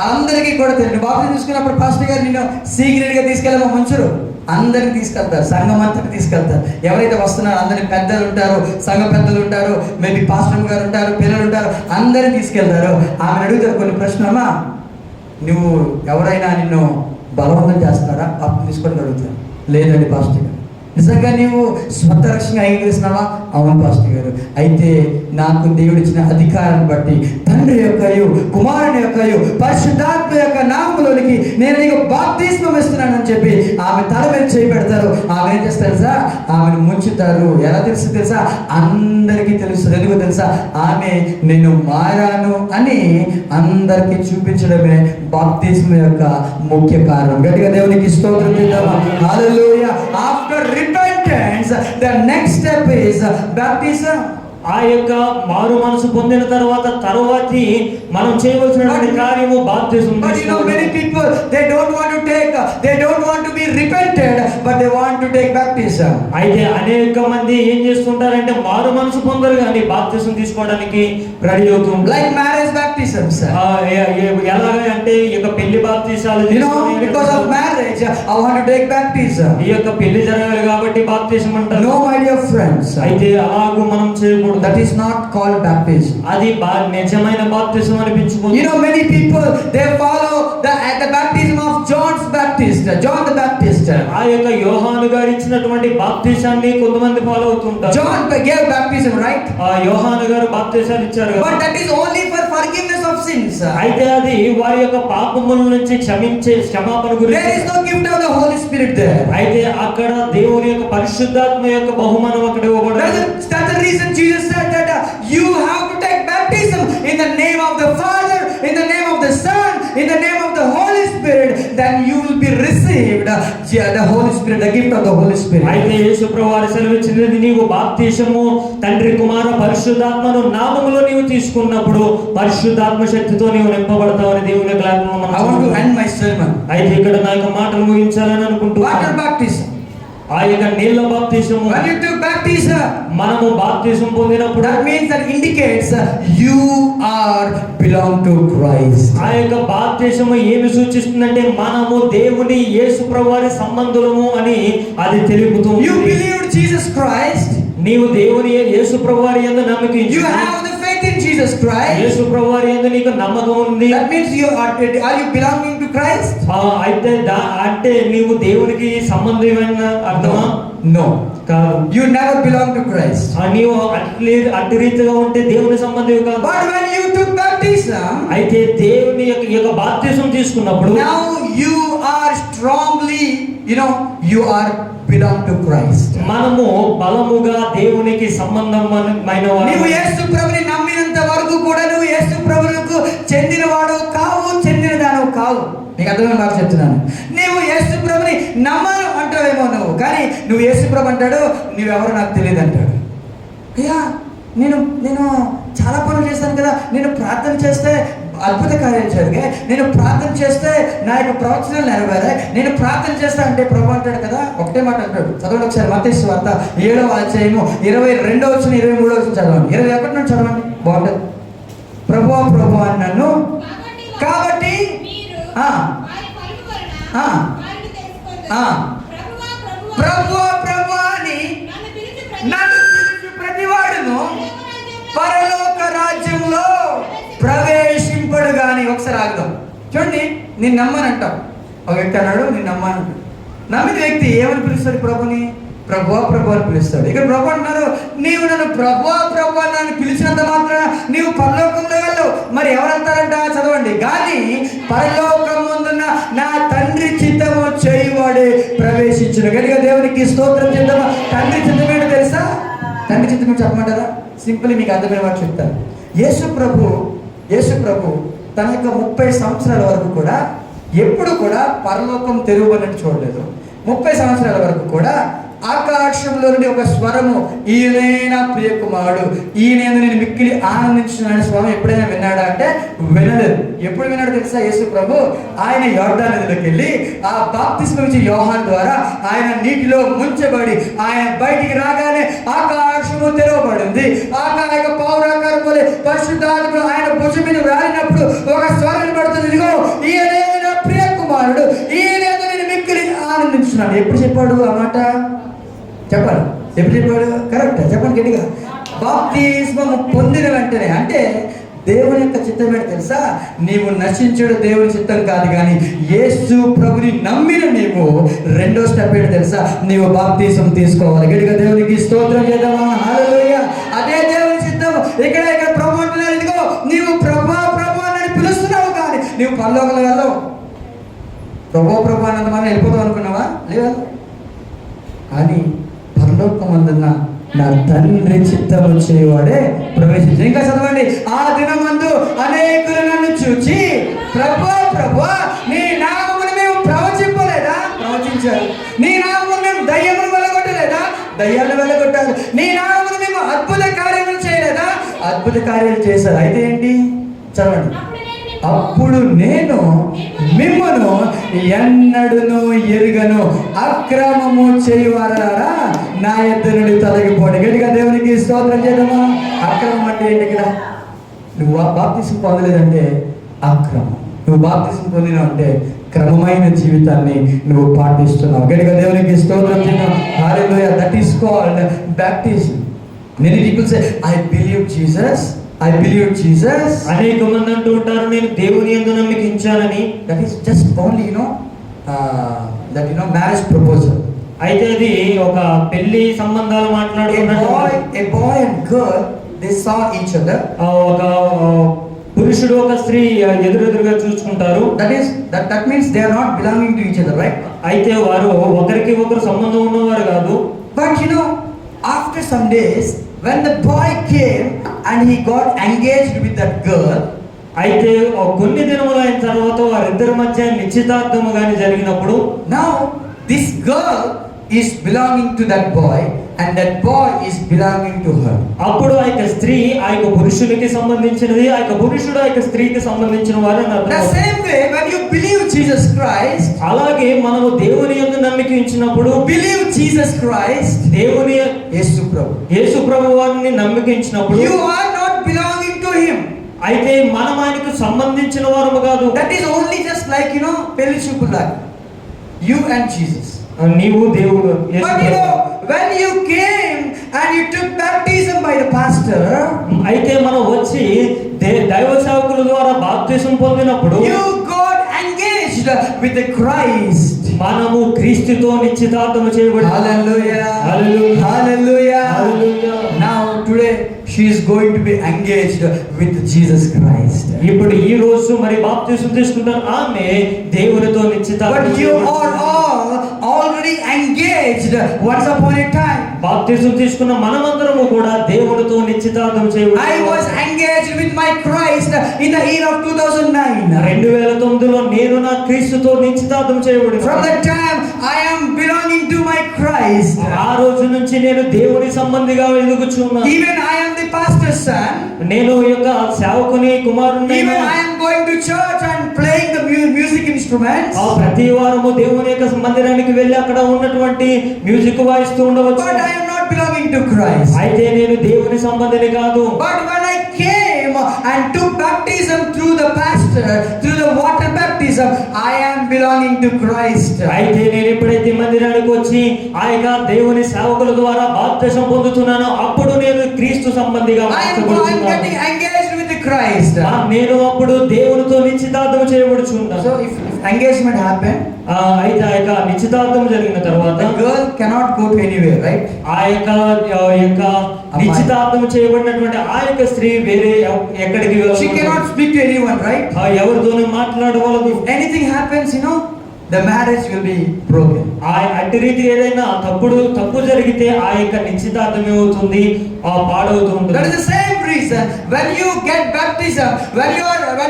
అందరికీ కూడా తెలియదు. బాప్తిసం తీసుకున్నప్పుడు పాస్టర్ గారు నిన్ను సీక్రెట్ గా తీసుకెళ్ళమో మంచురు, అందరిని తీసుకెళ్తారు, సంఘం అంతటి తీసుకెళ్తారు. ఎవరైతే వస్తున్నారో అందరి పెద్దలు ఉంటారు, సంఘ పెద్దలు ఉంటారు, మేబీ పాస్టర్ గారు ఉంటారు, పిల్లలు ఉంటారు, అందరిని తీసుకెళ్తారు. ఆమె అడుగుతారు కొన్ని ప్రశ్నలు. అమ్మా నువ్వు ఎవరైనా నిన్ను బలవంతం చేస్తున్నారా అప్పుడు తీసుకొని అడుగుతారు. లేదండి పాస్టర్ గారు. నిజంగా నీవు స్వంత రక్షణ అంగీకరిస్తున్నావా? అవును పాస్టర్ గారు. అయితే నాకు దేవుడు ఇచ్చిన అధికారాన్ని బట్టి తండ్రి యొక్కయు కుమారుని యొక్కయు పరిశుద్ధాత్మ యొక్క నామములోనికి నేను నీకు బాప్తిస్మం ఇస్తున్నానని చెప్పి ఆమె తల మీద చేయి పెడతారు. ఆమె ఏం చేస్తారు తెలుసా? ఆమెను ముంచుతారు. ఎలా తెలుసు తెలుసా? అందరికీ తెలుసు. ఎందుకు తెలుసా? ఆమె నేను మారాను అని అందరికీ చూపించడమే బాప్తిస్మం యొక్క ముఖ్య కారణం. గట్టిగా దేవునికి స్తోత్రం చేద్దామా? Hallelujah. After repentance, the next step is baptism. ఆ యొక్క మారు మనసు పొందిన తరువాతి మనం చేయవలసినటువంటి కార్యము బాప్తిసం. But you know many people they don't want to be repented, but they want to take baptism. అయితే అనేక మంది ఏం చేస్తుంటారంటే మారు మనసు పొందరు కానీ బాప్తిసం తీసుకోవడానికి రెడీ అవుతుంటారు. Like marriage baptisms. ఎలాగ అంటే ఈ యొక్క పెళ్లి బాప్తిసాలు, because of marriage I want to take baptism. ఈ యొక్క పెళ్లి జరగాలి కాబట్టి బాప్తిసం అంటారు. No, my dear friends. అయితే అలాగూ మనం చేయకూడదు. That is not called baptism. అది నిజమైన బాప్తిసం అనిపించుకోదు. You know many people they follow the baptism of John the Baptist. ఆ యొక్క యోహాను గారు ఇచ్చినటువంటి బాప్తిసాన్ని కొంతమంది ఫాలో అవుతుంటారు. John gave baptism, right? ఆ యోహాను గారు బాప్తిసాన్ని ఇచ్చారు కదా. But that is only for forgiveness of sins. అయితే అది వారి యొక్క పాపముల నుంచి క్షమాపణ గురించి. There is no gift of the Holy Spirit there. అయితే అక్కడ దేవుని యొక్క పరిశుద్ధాత్మ యొక్క బహుమానం అక్కడ ఇవ్వబడింది. That's the reason Jesus said that you have to take baptism in the name of the Father, in the name of the Son, in the name of the Holy Spirit. Then you will be received the Holy Spirit, the gift of the Holy Spirit. అయితే యేసు ప్రభువు సెలవిచ్చినది, నీవు బాప్తిసము తండ్రి కుమార పరిశుద్ధాత్మను నామములో నీవు తీసుకున్నప్పుడు పరిశుద్ధాత్మ శక్తితో నీవు నింపబడతావని దేవుని గ్రంథంలో మనం. I want to end my sermon. అయితే ఇక్కడ నా యొక్క మాటలు ముగించాలని అనుకుంటున్నాను. Water baptism. ఆ యొక్క నీళ్ళ బాప్తిసము. When you took baptism, మనము బాప్తిసం పొందినప్పుడు that means that indicates you are belong to Christ. ఆ యొక్క బాప్తిసము ఏమి సూచిస్తుందంటే మనము దేవుని యేసు ప్రభువారి సంబంధులము అని అది తెలుపుతుంది. You believed Jesus Christ. నీవు దేవుని యేసు ప్రభువారి యందు నమ్మకం ఉంచావు. You have the faith in Jesus Christ. యేసు ప్రభువారి యందు నీకు నమ్మకం ఉంది. That means are you belonging to Christ? అయితే అంటే నీవు దేవునికి సంబంధమైన అర్థమా? No. కాదు. You never belong to Christ. నీవు అట్టి రీతిగా ఉంటే దేవుని సంబంధివి కాదు. But when you took baptism, అయితే దేవుని యొక్క బాప్తిసం తీసుకున్నప్పుడు now you are strongly, you are belong to Christ. మనము బలముగా దేవునికి సంబంధమైన నీవు యేసు ప్రభుని నమ్మినంత వరకు కూడా నువ్వు యేసు ప్రభువుకు చెందినవాడు కావు. ఆగు, నీకు అర్థమైన మాట చెప్తున్నాను. నీవు యేసు ప్రభుని నమ్మను అంటావేమో నువ్వు, కానీ నువ్వు యేసు ప్రభు అంటాడు, నువ్వెవరో నాకు తెలియదు అంటాడు. అయ్యా నేను చాలా పనులు చేస్తాను కదా, నేను ప్రార్థన చేస్తే అద్భుత కార్యాలు జరిగాయి, నేను ప్రార్థన చేస్తే నా యొక్క ప్రవచనాలు నెరవేరాయి, నేను ప్రార్థన చేస్తా అంటే ప్రభు అంటాడు కదా, ఒకటే మాట అంటాడు. చదవండి ఒకసారి మత్తయి సువార్త 7వ అధ్యాయము 22వ వచనం 23వ వచనం చదవండి, 21 నుండి చదవండి, బాగుంటుంది. ప్రభువా ప్రభువా అని నన్ను కాబట్టి ప్రభువా ప్రభువా అని నన్ను పిలిచి ప్రతివాడును పరలోక రాజ్యంలో ప్రవేశింపడు గాని. ఒకసారి ఆగుదాం, చూడండి. నేను నమ్మనంటాం, ఒక వ్యక్తి అన్నాడు నేను నమ్మను. నమ్మిన వ్యక్తి ఏమని పిలుస్తాడు? ప్రభుని ప్రభువా ప్రభు అని పిలుస్తాడు. ఇక్కడ ప్రభు అంటున్నారు, నీవు నన్ను ప్రభువా ప్రభు అని నన్ను పిలిచినంత మాత్రాన నీవు పరలోకంలో వెళ్ళవు. మరి ఎవరంటారంట? చదవండి. కానీ పరలోకం ముందున్న నా తండ్రి చిత్తము చేయువాడే ప్రవేశించును. గట్టిగా దేవునికి స్తోత్రం చేద్దామా? తండ్రి చిత్తం ఏంటో తెలుసా? తండ్రి చిత్తం చెప్పమంటారా? సింపుల్, మీకు అర్థమైన వాటి చెప్తాను. యేసు ప్రభు తన యొక్క 30 సంవత్సరాల వరకు కూడా ఎప్పుడు కూడా పరలోకం తెరువబడినట్టు చూడలేదు. 30 సంవత్సరాల వరకు కూడా ఆకాశంలో నుండి ఒక స్వరము, ఈయనే నా ప్రియ కుమారుడు, ఈయన నేను మిక్కిలి ఆనందించిన స్వరం ఎప్పుడైనా విన్నాడా అంటే వినలేదు. ఎప్పుడు విన్నాడు తెలుసా? యేసు ప్రభు ఆయన యోర్దాను నదిలోకి వెళ్ళి ఆ బాప్తిస్మం ఇచ్చే యోహాను ద్వారా ఆయన నీటిలో ముంచబడి ఆయన బయటికి రాగానే ఆకాశము తెరవబడింది. ఆకాశ పౌరాకారం వలె పరిశుద్ధాత్మ ఆయన భుజం మీద రాలినప్పుడు ఒక స్వరం పడుతుంది, ఇదిగో ఈయనే నా ప్రియ కుమారుడు, ఈయన నేను మిక్కిలి ఆనందించున్నాను. ఎప్పుడు చెప్పాడు ఆ మాట? చెప్పాలి. ఎప్పుడు చెప్పాడు? కరెక్ట్, చెప్పండి గట్టిగా. బాప్తిస్మము పొందిన వెంటనే. అంటే దేవుని యొక్క చిత్తం ఏంటో తెలుసా? నీవు నశించడు దేవుని చిత్తం కాదు, కానీ యేసు ప్రభుని నమ్మిన నీవు రెండో స్టెప్ ఏంటో తెలుసా? నీవు బాప్తిస్మం తీసుకోవాలి. గట్టిగా దేవునికి స్తోత్రం చేద్దామా? హల్లెలూయా. అదే దేవుని చిత్తం. ఇక్కడ ప్రభు అంటున్నారు, ఇదిగో నీవు ప్రభు ప్రభు అని పిలుస్తున్నావు, కానీ నీవు పరలోకంలో వెళ్ళవు. ప్రభు అన్నంత మనం వెళ్ళిపోతావు అనుకున్నావా? లేదా. కానీ పరలోకమందున్న నా తండ్రి చిత్తము చేయవాడే ప్రవేశించు. ఇంకా చదవండి. ఆ దినమందు అనేకులు నన్ను చూచి ప్రభువా ప్రభువా నీ నామమును మేము ప్రవచింపలేదా? ప్రవచించారు. నీ నామమును మేము దయ్యమును వెళ్ళగొట్టలేదా? దయ్యాలను వెళ్ళగొట్టారు. నీ నామమును మేము అద్భుత కార్యములు చేయలేదా? అద్భుత కార్యాలు చేశారు. అయితే ఏంటి? చదవండి. అప్పుడు నేను మిమ్మను ఎన్నడును ఎరుగను, అక్రమము చేయవారారా నా యొద్ద నుండి తొలగిపోండి. గట్టిగా దేవునికి స్తోత్రం చేద్దామా? అక్రమం అంటే ఏంటి? ఇక్కడ నువ్వు బాప్తిసం పొందలేదంటే అక్రమం. నువ్వు బాప్తిసం పొందినావు అంటే క్రమమైన జీవితాన్ని నువ్వు పాటిస్తున్నావు. గట్టిగా దేవునికి స్తోత్రం చేద్దాం. Hallelujah. That is called baptism. Many people say I believe Jesus, I believe Jesus. అనేక మంది అంటూ ఉంటారు, నేను దేవుని యందు నమ్మకించానని. That is just only marriage proposal. అయితే అది ఒక పెళ్లి సంబంధాలు మాట్లాడుకున్నట్టు. A boy and girl, they saw each other. ఒక పురుషుడు ఒక స్త్రీ ఎదురెదురుగా చూసుకుంటారు. That means they are not belonging to each other, right? అయితే వారు ఒకరికి ఒకరు సంబంధం ఉన్నవారు కాదు. But after some days, when the boy came and he got engaged with that girl, అయితే కొన్ని దినములు అయిన తర్వాత వారిద్దరి మధ్య నిశ్చితార్థము గాని జరిగినప్పుడు, now this girl is belonging to that boy and that boy is belonging to her. అప్పుడు ఆ యొక్క స్త్రీ ఆ యొక్క పురుషునికి సంబంధించినది, ఆ యొక్క పురుషుడు ఆ యొక్క స్త్రీకి సంబంధించిన వారు అన్నారు. The same way when you believe Jesus Christ, అలాగే మనము దేవుని యందు నమ్మిక ఉంచినప్పుడు, believe Jesus Christ, దేవుని యేసు ప్రభువాన్ని నమ్మికించినప్పుడు, you are not belonging to him. అయితే మనం ఆయనకు సంబంధించిన వారము కాదు. That is only just like పెళ్లి చూపులా, you and Jesus. నీవు దేవుడు. But when you came and you took baptism by the pastor, అయితే మనం వచ్చి దైవ సేవకుల ద్వారా బాప్తిసం పొందినప్పుడు, you got engaged with the Christ. మనము క్రీస్తుతో నిశ్చితార్థము చేయబడి. Hallelujah. Hallelujah. Hallelujah. Hallelujah. Now today she is going to be engaged with Jesus Christ. ఇప్పుడు ఈ రోజు మరి బాప్తిసం తీసుకుంటారు ఆమె దేవునితో నిశ్చితార్థం. But you are all already engaged engaged once upon a time. బాప్తిసం తీసుకున్న మనమందరము కూడా దేవునితో నిశ్చితార్థం I చేయబడ్డాము. was engaged with my Christ in the year of 2009. 2009లో నేను నా క్రీస్తుతో నిశ్చితార్థం చేయబడి From that time, I am belonging to my Christ. ఆ రోజు నుంచి నేను దేవుని సంబంధిగా ఎదుగుచున్నాను. Even I am the pastor's son. నేను ఈ యొక్క సేవకుని కుమారుని. Even I am going to church and playing the music instruments. ప్రతి వారము దేవుని యొక్క మందిరానికి వెళ్ళి అక్కడ ఉన్నటువంటి మ్యూజిక్ వాయిస్తూ ఉండవచ్చు. But I am not belonging to Christ. అయితే నేను దేవుని సంబంధిని కాదు. But when I came and took baptism through the pastor, through the water baptism, I am belonging to Christ. అయితే నేను ఎప్పుడైతే మందిరానికి వచ్చి ఆ యొక్క దేవుని సేవకుల ద్వారా బాప్తిసం పొందుతున్నానో అప్పుడు నేను క్రీస్తు సంబంధిగా I am getting engaged with Christ. నేను అప్పుడు దేవునితో నిశ్చితార్థం చేయబడుచున్నాను. So if engagement happened, అయితే ఆ యొక్క నిశ్చితార్థం జరిగిన తర్వాత the girl cannot go to anywhere, right? ఆ యొక్క నిశ్చితార్థం చేయబడినటువంటి ఆ యొక్క స్త్రీ వేరే ఎక్కడికి She cannot speak to anyone, right? ఎవరితోనూ మాట్లాడవలదు. If anything happens, the marriage will be broken. అట్టి రీతి ఏదైనా తప్పు జరిగితే ఆ యొక్క నిశ్చితార్థం ఏమవుతుంది, పాడవుతూ ఉంటుంది. That is the same reason when you get baptism, when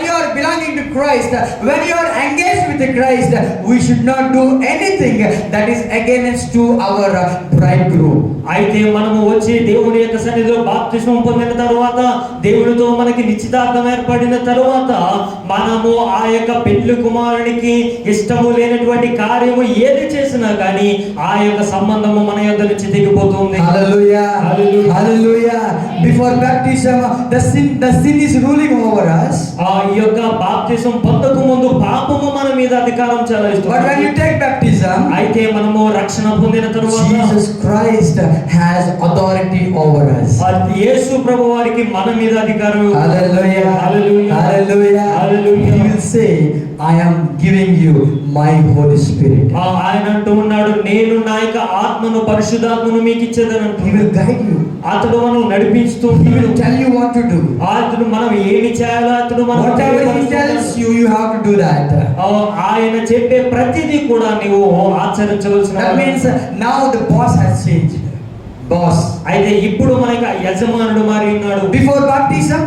you are belonging to Christ, when you are engaged with Christ, we should not do anything that is against to our bridegroom. అయితే మనము వచ్చి దేవుని యొక్క సన్నిధిలో బాప్తిస్మం పొందిన తర్వాత దేవునితో మనకి నిశ్చితార్థం ఏర్పడిన తర్వాత మనము ఆ యొక్క పెళ్లి కుమారునికి ఇష్టము లేనటువంటి కార్యము ఏది చేసినా కానీ ఆ యొక్క సంబంధము మన యొద్ద నుంచి తెగిపోతుంది. Hallelujah. Hallelujah. Before baptism, the sin is ruling over us. ఈ యొక్క బాప్తిసం పొందక ముందు పాపము మన మీద అధికారం చెలాయిస్తుంది. But when you take baptism, అయితే మనము రక్షణ పొందిన తర్వాత Jesus Christ has authority over us. యేసు ప్రభు వారికి మన మీద అధికారం. Hallelujah. Hallelujah. Hallelujah. Hallelujah. He will say, I am giving you my Holy Spirit. ఆయన అంటూ ఉన్నాడు, నేను నా యొక్క ఆత్మను పరిశుద్ధాత్మను మీకు ఇచ్చేదనంటూ. He will guide you. అతడు మనం నడిపిస్తూ He will tell you what to do. అతడు మనం ఏమి చేయాలో అతడు మనం Whatever he tells you, you have to do that. ఆయన చెప్పే ప్రతిదీ కూడా నీవు ఆచరించవలసిన. That means now the boss has changed. Boss. అయితే ఇప్పుడు మనకి యజమానుడు మారి ఉన్నాడు. Before baptism,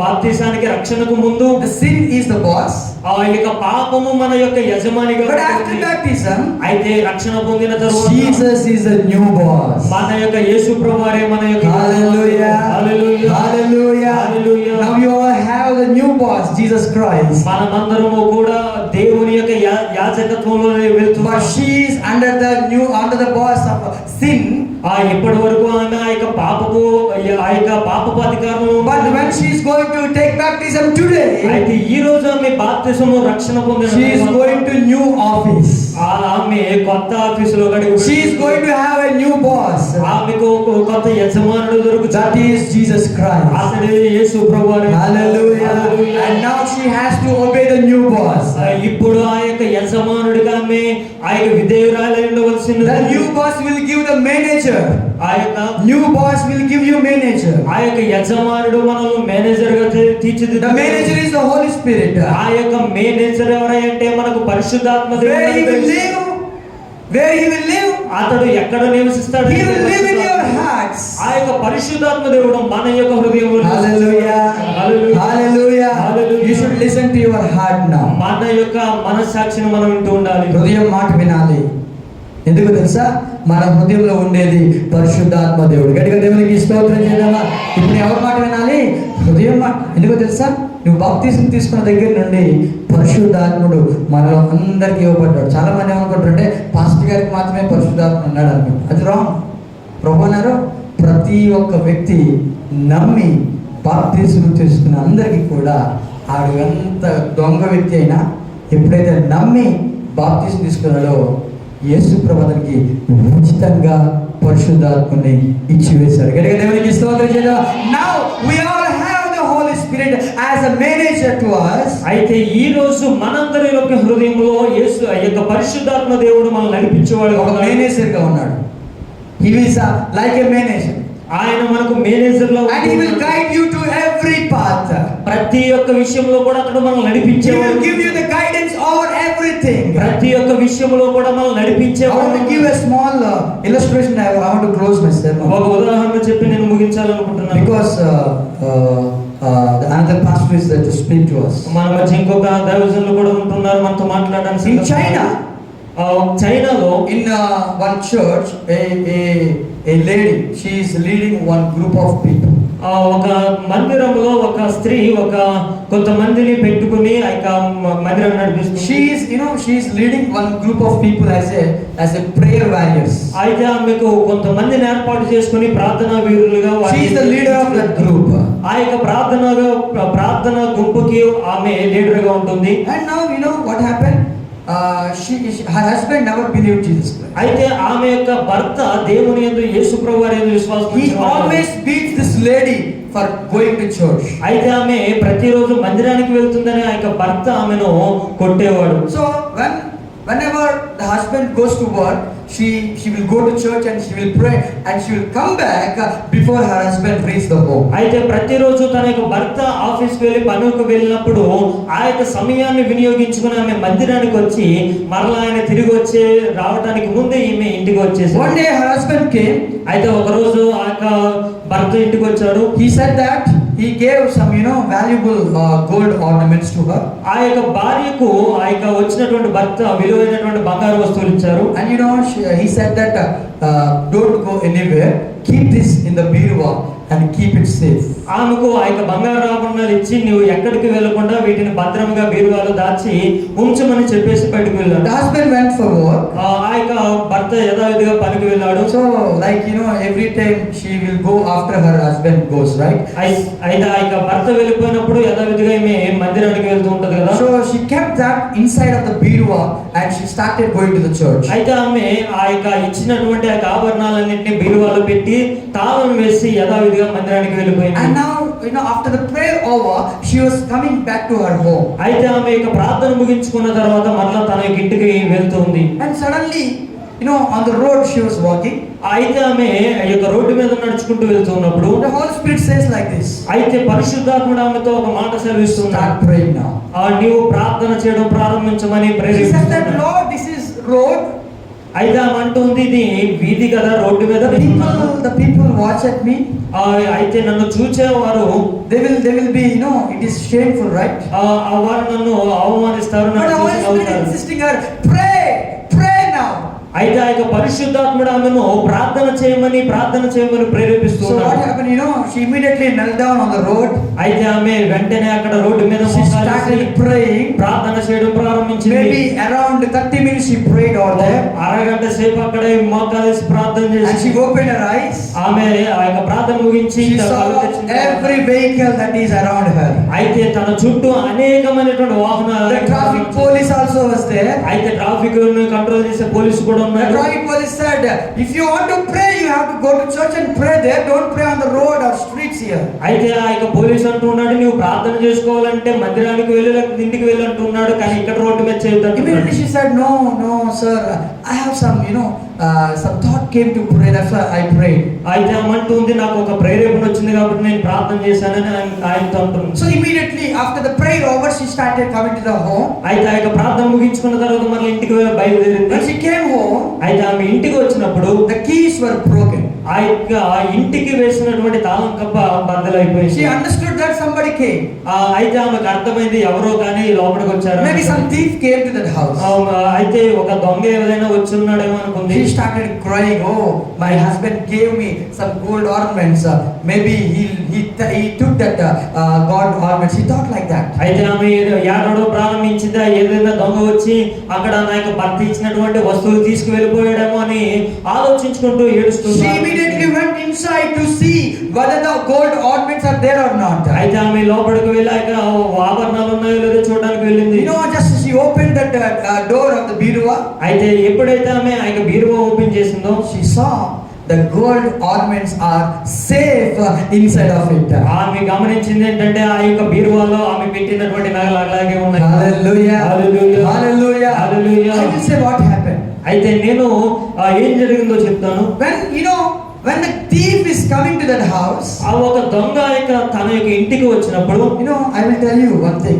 బాప్తిసానికి రక్షణకు ముందు the sin is the boss. ఆ యొక్క పాపము మన యొక్క యజమానిగా. But after baptism, అయితే రక్షణ పొందిన తరువాత Jesus is the new boss. మన యొక్క యేసు ప్రభువారే మన యొక్క. Hallelujah. Hallelujah. Hallelujah. Hallelujah. Now you all have the new boss, Jesus Christ. మనమందరము కూడా దేవుని యొక్క యాజకత్వంలో వెళ్తున్నాం. But she is under the boss of sin. ఇప్పటి వరకు ఆమె ఆ యొక్క పాపపు అధికారం. But when she is going to take baptism today, అయితే ఈ రోజు ఆమె బాప్తిసము రక్షణ పొందిన she is going to new office. ఆమె కొత్త ఆఫీసులో గడుగు. She is going to have a new boss. ఆమెకు కొత్త యజమానుడు దొరుకుతాడు. That is Jesus Christ. అతడే యేసు ప్రభువారు. Hallelujah. And now she has to obey the new boss. ఇప్పుడు ఆ యొక్క యజమానుడిగా ఆమె ఆ యొక్క విధేయురాలై ఉండవలసింది. The new boss will give the manager. ఆ యొక్క New boss will give you manager. ఆ యొక్క యజమానుడు మనల్ని మేనేజర్ గా తీర్చిదిద్దుతాడు. The manager is the Holy Spirit. ఆ యొక్క మేనేజర్ ఎవరంటే మనకు పరిశుద్ధాత్మ Where he will దేవుడు. live? Where he will live? అతడు ఎక్కడ నివసిస్తాడు? He will live in your hearts. ఆ యొక్క పరిశుద్ధాత్మ దేవుడు మన యొక్క హృదయంలో. Hallelujah. Hallelujah. Hallelujah. Hallelujah. You should listen to your heart now. మన యొక్క మనస్సాక్షిని మనం వింటూ ఉండాలి. హృదయం మాట వినాలి. ఎందుకు తెలుసా? మన హృదయంలో ఉండేది పరిశుద్ధాత్మ దేవుడు. గట్టిగా దేవునికి స్తోత్రం చేద్దామా? ఇప్పుడు ఎవరి మాట వినాలి? హృదయం మాట. ఎందుకో తెలుసా? నువ్వు బాప్తిసం తీసుకున్న దగ్గర నుండి పరిశుద్ధాత్ముడు మనలో అందరికీ ఇవ్వబడ్డాడు. చాలా మంది ఏమనుకుంటారంటే పాస్టర్ గారికి మాత్రమే పరిశుద్ధాత్మ ఉన్నాడు అనుకుంటారు. అది రాంగ్. ప్రభు అన్నారు, ప్రతి ఒక్క వ్యక్తి నమ్మి బాప్తిసం తీసుకున్న అందరికీ కూడా, ఆడు ఎంత దొంగ వ్యక్తి అయినా ఎప్పుడైతే నమ్మి బాప్తిసం తీసుకున్నాడో యేసు ప్రభువుకి ఉచితంగా పరిశుద్ధాత్మని ఇచ్చి వేశారు. గట్టిగా దేవునికి స్తోత్రం చేద్దాం. Now we all have the Holy Spirit as a manager to us. అయితే ఈ రోజు మనందరి యొక్క హృదయంలో యేసు యొక్క పరిశుద్ధాత్మ దేవుడు మనల్ని నడిపించేవాడు. ఒక మేనేజర్ గా ఉన్నాడు. He is like a manager. ఆయన మనకు మేనేజర్ లో And he will guide you to every path. ప్రతి ఒక్క విషయంలో కూడా అతడు మనల్ని He నడిపించేవాడు. will give you the guidance over everything. ప్రతి ఒక్క విషయంలో కూడా మనల్ని I want నడిపించేవాడు. to give a small illustration. I want to close my sermon. ఒక ఉదాహరణ చెప్పి నేను ముగించాలనుకుంటున్నాను. Because another pastor is there to speak to us. మన మధ్య ఇంకొక దైవజనులు కూడా ఉంటున్నారు మనతో మాట్లాడడానికి. In China, చైనాలో in one church, a lady, she is leading one group of people. ఒక మందిరంలో ఒక స్త్రీ కొంతమందిని పెట్టుకుని ఆ యొక్క మందిరం నడిపిస్తుంది. She is leading one group of people as a prayer warriors. అయితే ఆమెకు కొంతమందిని ఏర్పాటు చేసుకుని ప్రార్థనా వీరులుగా She is the leader of that group. ఆ యొక్క ప్రార్థన గుంపుకి ఆమె లీడర్ గా ఉంటుంది. And now you know what happened? Her husband never believed Jesus Christ. అయితే ఆమె యొక్క భర్త దేవుని యందు యేసు ప్రభువారి యందు విశ్వాసం He always beats this lady for going to church. అయితే ఆమె ప్రతిరోజు మందిరానికి వెళ్తుందని ఆ యొక్క భర్త ఆమెను కొట్టేవాడు. So whenever the husband goes to work, she will go to church and she will pray and she will come back before her husband reaches the home. అయితే ప్రతిరోజు తన యొక్క భర్త ఆఫీస్కి వెళ్ళి పనులకు వెళ్ళినప్పుడు ఆ యొక్క సమయాన్ని వినియోగించుకుని ఆమె మందిరానికి వచ్చి మరలా ఆయన తిరిగి వచ్చి రావడానికి ముందే ఈమె ఇంటికి వచ్చేసి. One day her husband came. అయితే ఒక రోజు ఆ యొక్క భర్త ఇంటికి వచ్చాడు. He said that he gave some valuable gold ornaments to her. ఆ యొక్క భార్యకు ఆ యొక్క వచ్చినటువంటి భర్త విలువైనటువంటి బంగారు వస్తువులు ఇచ్చారు. And he said that don't go anywhere, keep this in the birwa and keep it safe. ఆమెకు ఆ యొక్క బంగారు ఆభరణాలు ఇచ్చి నువ్వు ఎక్కడికి వెళ్ళకుండా వీటిని భద్రంగా బీరువాలో దాచి ఉంచమని చెప్పేసి బయటకు వెళ్ళాడు. The husband went for work. ఆ యొక్క భర్త యథావిధిగా పనికి వెళ్ళాడు. So every time she will go after her husband goes, right? అయితే ఆ యొక్క భర్త వెళ్ళిపోయినప్పుడు యథావిధిగా ఈమె మందిరానికి వెళ్తూ ఉంటది కదా. So she kept that inside of the birwa and she started going to the church. అయితే ఆమె ఆ యొక్క ఇచ్చినటువంటి ఆ ఆభరణాలన్నింటినీ బీరువాలో పెట్టి తాళం వేసి యథావిధిగా మందిరానికి వెళ్ళిపోయింది. And now after the prayer over, she was coming back to her home. అయితే ఆమె యొక్క ప్రార్థన ముగించుకున్న తర్వాత మరలా తన యొక్క ఇంటికి వెళ్తుంది. And suddenly on the road she was walking. అయితే ఆమె ఈ యొక్క రోడ్డు మీద నడుచుకుంటూ వెళ్తున్నప్పుడు The Holy Spirit says like this. అయితే పరిశుద్ధాత్ముడు ఆమెతో ఒక మాట సెలవిస్తున్నాడు. Start praying now. నీవు ప్రార్థన చేయడం ప్రారంభించమని She said ప్రేరేపిస్తున్నాడు. that Lord, this is road. అయితే ఆమె అంటుంది ఇది వీధి కదా, రోడ్డు మీద వెళ్తున్నాను. The people watch at me. అయితే నన్ను చూచేవారు They will be it is shameful, right? వారు నన్ను అవమానిస్తారు, But the నన్ను Holy చూసి Spirit నవ్వుతారు. insisting her, pray now. అయితే ఆ యొక్క పరిశుద్ధాత్ముడు ఆమెను ప్రార్థన చేయమని So what ప్రేరేపిస్తున్నాడు. happened? She immediately knelt down on the road. అయితే ఆమె వెంటనే అక్కడ రోడ్డు మీద She మోకాలేసి started praying. ప్రార్థన చేయడం ప్రారంభించింది. Maybe around 30 minutes she prayed all there. అరగంట సేపు అక్కడే మోకాలేసి ప్రార్థన And చేసి she opened her eyes. ఆమె ఆ యొక్క ప్రార్థన ముగించి She saw every vehicle that is around her. అయితే తన చుట్టూ అనేకమైనటువంటి The వాహనాలు, traffic police also was there. అయితే ట్రాఫిక్ కంట్రోల్ చేసే పోలీసు కూడా The ఉన్నారు. traffic police said, if you want to pray, you have to go to church and pray there. Don't pray on the road or streets here. అయితే ఆ యొక్క police అంటున్నాడు నువ్వు ప్రార్థన చేసుకోవాలంటే మందిరానికి వెళ్ళి లేకపోతే ఇంటికి వెళ్ళి అంటున్నాడు, కానీ ఇక్కడ రోడ్డు మీద చేయొద్దు. Immediately she said, no, sir. I have some thought came to pray. That's why I prayed. అయితే అంటుంది నాకు ఒక ప్రేరేపణ వచ్చింది కాబట్టి నేను ప్రార్థన చేశానని ఆయనతో అంటుంది. So immediately after the prayer over, she started coming to the home. అయితే ఆ యొక్క ప్రార్థన ముగించుకున్న తర్వాత మళ్ళీ ఇంటికి బయలుదేరింది. When she came home, అయితే ఆమె ఇంటికి వచ్చినప్పుడు the keys were broken. ఆ యొక్క ఇంటికి వేసినటువంటి తాళం కప్ప బద్దలైపోయింది. She understood that somebody came. అయితే ఆమెకు అర్థమైంది ఎవరో కానీ లోపలికి వచ్చారు. Maybe some thief came to that house. అయితే ఒక దొంగ ఏదైనా వచ్చి ఉన్నాడేమో అనుకుంది. She started crying. Oh, my husband gave me some gold ornaments. Maybe he took that gold ornaments. She thought like that. అయితే ఆమె ఏడవడం ప్రారంభించిందా, ఏదైనా దొంగ వచ్చి అక్కడ నా యొక్క భర్త ఇచ్చినటువంటి వస్తువులు తీసుకువెళ్ళిపోయాడేమో అని ఆలోచించుకుంటూ ఏడుస్తుంది. She immediately went inside to see whether the gold ornaments are there or not. అయితే ఆమె లోపలికి వెళ్ళాక ఆభరణాలు ఉన్నాయో లేదో చూడడానికి వెళ్ళింది. Just she opened that door of the birwa. అయితే ఎప్పుడైతే ఆమె ఆ యొక్క బీరువా ఓపెన్ చేసిందో She saw the gold ornaments are safe inside of it. ఆమె గమనించింది ఏంటంటే ఆ యొక్క బీరువాలో ఆమె పెట్టినటువంటి నగలు అలాగే ఉన్నాయి. Hallelujah. Hallelujah. Hallelujah. Hallelujah. I will say what happened. అయితే నేను ఏం జరిగిందో చెప్తాను. When the thief is coming to that house, ఆ ఒక దొంగ తన యొక్క ఇంటికి వచ్చినప్పుడు, I will tell you one thing.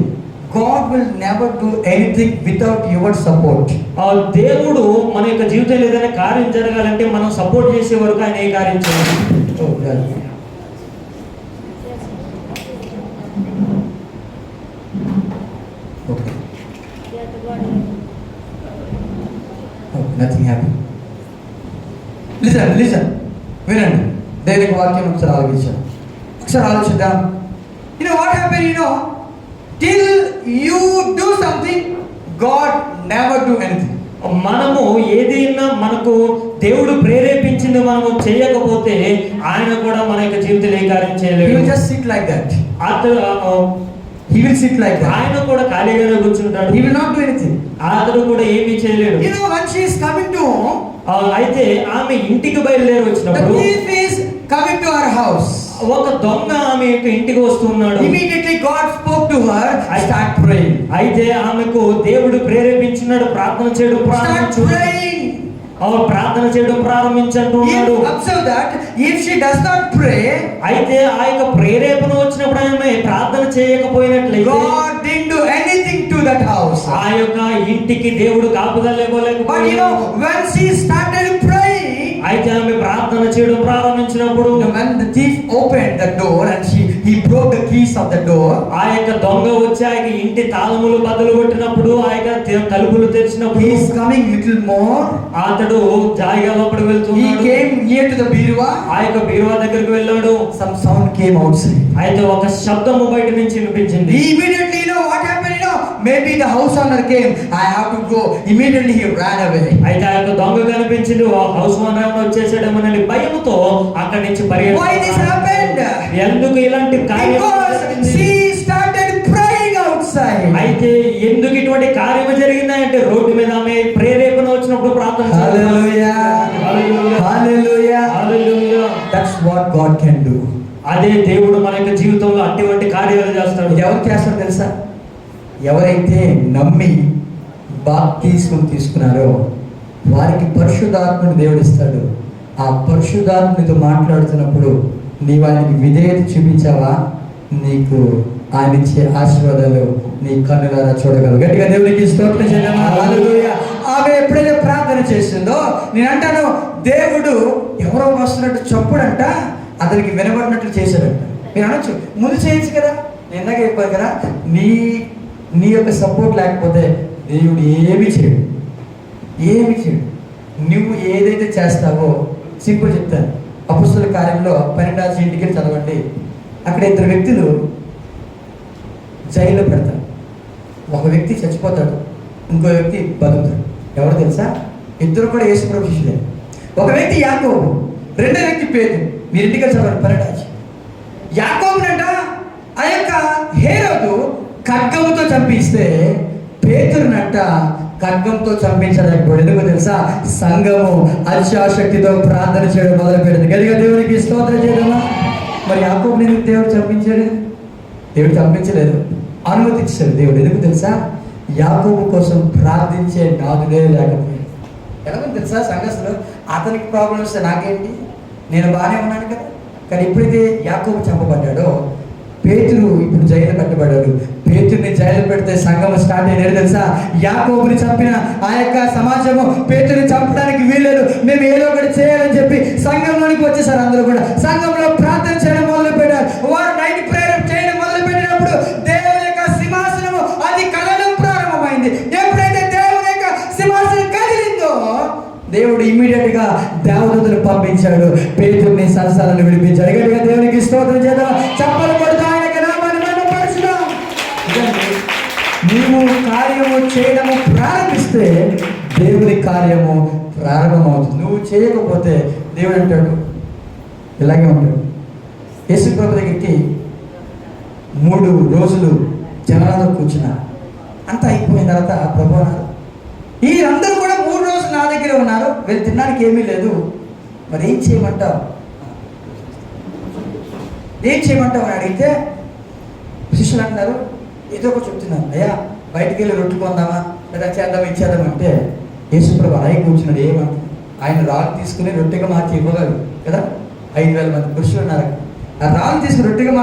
God will never do anything without your support. ఆ దేవుడు మన యొక్క జీవితంలో ఏదైనా కార్యం జరగాలంటే మనం సపోర్ట్ చేసే వరకు ఆయన ఏ కార్యం చేయడు. Nothing happened. Listen. వినండి, దేవునికి వాక్యం ఒకసారి ఆలోచిద్దాం. What happened, till you do something, God never do anything. మనము ఏదైనా మనకు దేవుడు ప్రేరేపించింది మనము చేయకపోతే ఆయన కూడా మన యొక్క జీవితంలో ఏ కార్యం చేయలేడు. He will just sit like that. He will sit like that. ఆయన కూడా ఖాళీగానే కూర్చుంటాడు. He will not do anything. అతడు కూడా ఏమీ చేయలేడు. When she is coming to home, అయితే ఆమె ఇంటికి బయలుదేరి వచ్చినప్పుడు, the thief is coming to her house. ఒక దొంగ ఆమె యొక్క ఇంటికి వస్తున్నాడు. Immediately God spoke to her, I start praying. అయితే ఆమెకు దేవుడు ప్రేరేపించినాడు ప్రార్థన చేయడం ప్రారంభించంటున్నాడు. Observe that if she does not pray, అయితే ఆ యొక్క ప్రేరేపణ వచ్చినప్పుడు ఆమె ప్రార్థన చేయకపోయినట్లయితే God didn't do anything to that house. ఆ యొక్క ఇంటికి దేవుడు కాపుదల లేకపోలేకపోయాడు. But when she started praying, అయితే ఆమె ప్రార్థన చేయడం ప్రారంభించినప్పుడు, when the thief opened the door and he broke the keys of the door, ఆ యొక్క దొంగ వచ్చి ఆ యొక్క ఇంటి తాళములు బద్దలు కొట్టినప్పుడు, ఆ యొక్క తలుపులు తెరిచినప్పుడు, he is coming little more, అతడు జాయిగా లోపలికి వెళ్తున్నాడు. he came near to the బీరువా, ఆ యొక్క బీరువా దగ్గరికి వెళ్ళాడు. some sound came outside. అయితే ఒక శబ్దము బయట నుంచి వినిపించింది. He immediately, what happened, maybe the house owner came, I have to go. Immediately he ran away. అయితే ఆ యొక్క దొంగ కనిపించింది, హౌస్ ఓనర్ వచ్చేసాడేమోనని భయముతో అక్కడి నుంచి పరిగెత్తాడు. Why this happened? ఎందుకు ఇలాంటి కార్యం? Because she started praying outside. అయితే ఎందుకు ఇటువంటి కార్యం జరిగిందంటే రోడ్డు మీద ఆమె ప్రేరేపణ వచ్చినప్పుడు ప్రార్థన చేశాడు. Hallelujah. That's what God can do. అదే దేవుడు మన యొక్క జీవితంలో అటువంటి కార్యాలు చేస్తాడు. ఎవరు చేస్తారో తెలుసా? ఎవరైతే నమ్మి బాప్తిస్మం తీసుకున్నారో వారికి పరిశుద్ధాత్మని దేవుడు ఇస్తాడు. ఆ పరిశుద్ధాత్మనితో మాట్లాడుతున్నప్పుడు నీవు ఆయనకి విధేయత చూపించావా, నీకు ఆయన ఇచ్చే ఆశీర్వాదాలు నీ కన్నులారా చూడగలవు. గట్టిగా దేవునికి స్తోత్రం చేద్దామా? హల్లెలూయా. ఆమె ఎప్పుడైతే ప్రార్థన చేసిందో, నేను అంటాను, దేవుడు ఎవరో వస్తున్నట్టు చప్పుడంట అతనికి వినబడినట్లు చేశాడంట. మీరు అనొచ్చు, ముందు చేయొచ్చు కదా, నేను ఇందాక చెప్పాను కదా, నీ యొక్క సపోర్ట్ లేకపోతే దేవుడు ఏమీ చేయడు. నువ్వు ఏదైతే చేస్తావో, సింపుల్ చెప్తాను, అపొస్తలుల కార్యంలో 12వ ఇంటికి చదవండి. అక్కడ 2 వ్యక్తులు జైల్లో పెడతారు. ఒక వ్యక్తి చచ్చిపోతాడు, ఇంకో వ్యక్తి బతుకుతాడు. ఎవరు తెలుసా? ఇద్దరు కూడా యేసుప్రభు శిష్యులే. ఒక వ్యక్తి యాకోబు, రెండో వ్యక్తి పేతురు. మీరు ఇంటికి చదవండి 12వ. యాకోబునంట ఆ యొక్క హేరోదు ఖడ్గముతో చంపిస్తే, పేతురునంట ఖడ్గంతో చంపించలేకపోయాడు. ఎందుకు తెలుసా? సంఘము అత్యాశక్తితో ప్రార్థన చేయడం మొదలుపెట్టింది. గట్టిగా దేవునికి స్తోత్రం చేయడమా? మరి యాకోబుని ఎందుకు దేవుడు చంపించాడు? దేవుడు చంపించలేదు, అనుమతించాడు దేవుడు. ఎందుకు తెలుసా? యాకోబు కోసం ప్రార్థించే నాదుడే లేకపోయాడు. ఎలాగో తెలుసా? సంఘస్థులు అతనికి ప్రాబ్లం వస్తే నాకేంటి, నేను బాగానే ఉన్నాను కదా. కానీ ఎప్పుడైతే యాకోబు చంపబడ్డాడో, పేతురు ఇప్పుడు జైలు కట్టబడ్డాడు. పేతుర్ని జైలు పెడితే సంఘం స్టార్ట్ అయ్యేది తెలుసా? యాకోబుని చంపిన ఆ యొక్క సమాజము పేతుర్ని చంపడానికి వీల్లేదు, మేము ఏదో ఒకటి చేయాలని చెప్పి సంఘంలోనికి వచ్చేసారు. అందరూ కూడా సంఘంలో ప్రార్థన చేయడం మొదలు పెట్టారు. వారు నైట్ ప్రేయర్ చేయడం మొదలు పెట్టినప్పుడు దేవుని యొక్క సింహాసనము అది కదలడం ప్రారంభమైంది. ఎప్పుడైతే దేవుని యొక్క సింహాసనం కదిలిందో, దేవుడు ఇమ్మీడియట్ గా దేవదూతను పంపించాడు, పేతుర్ని సంసారాన్ని విడిపించాడు. గట్టిగా దేవునికి స్తోత్రం చేద్దాం, చప్పలు కొడుతూ ఆయనకి నామాన్ని మహిమపరచుదాం. నీవు కార్యము చేయడము ప్రారంభిస్తే దేవుని కార్యము ప్రారంభమవుతుంది. నువ్వు చేయకపోతే దేవుడు అంటాడు, ఇలాగే ఉంటాడు. యేసు ప్రభు దగ్గరికి 3 రోజులు జనాలతో కూర్చున్నారు. అంతా అయిపోయిన తర్వాత ప్రభు అన్నారు, వీరందరూ కూడా 3 రోజులు నా దగ్గర ఉన్నారు, వీళ్ళు తినడానికి ఏమీ లేదు, మరి ఏం చేయమంటావు అని అడిగితే శిష్యులు అంటున్నారు, ఏదో ఒక చెప్తున్నారు, అయ్యా బయటికి వెళ్ళి రొట్టె కొందామా లేదా చేద్దామా ఇచ్చేద్దామంటే యేసుప్రభు అలాగే కూర్చున్నాడు. ఏమంట ఆయన రాళ్ళు తీసుకుని రొట్టెగా మార్చి ఇవ్వగలరు కదా. 5,000 మంది పురుషులు ఉన్నారు. ఆ రాళ్ళు తీసుకుని రొట్టెగా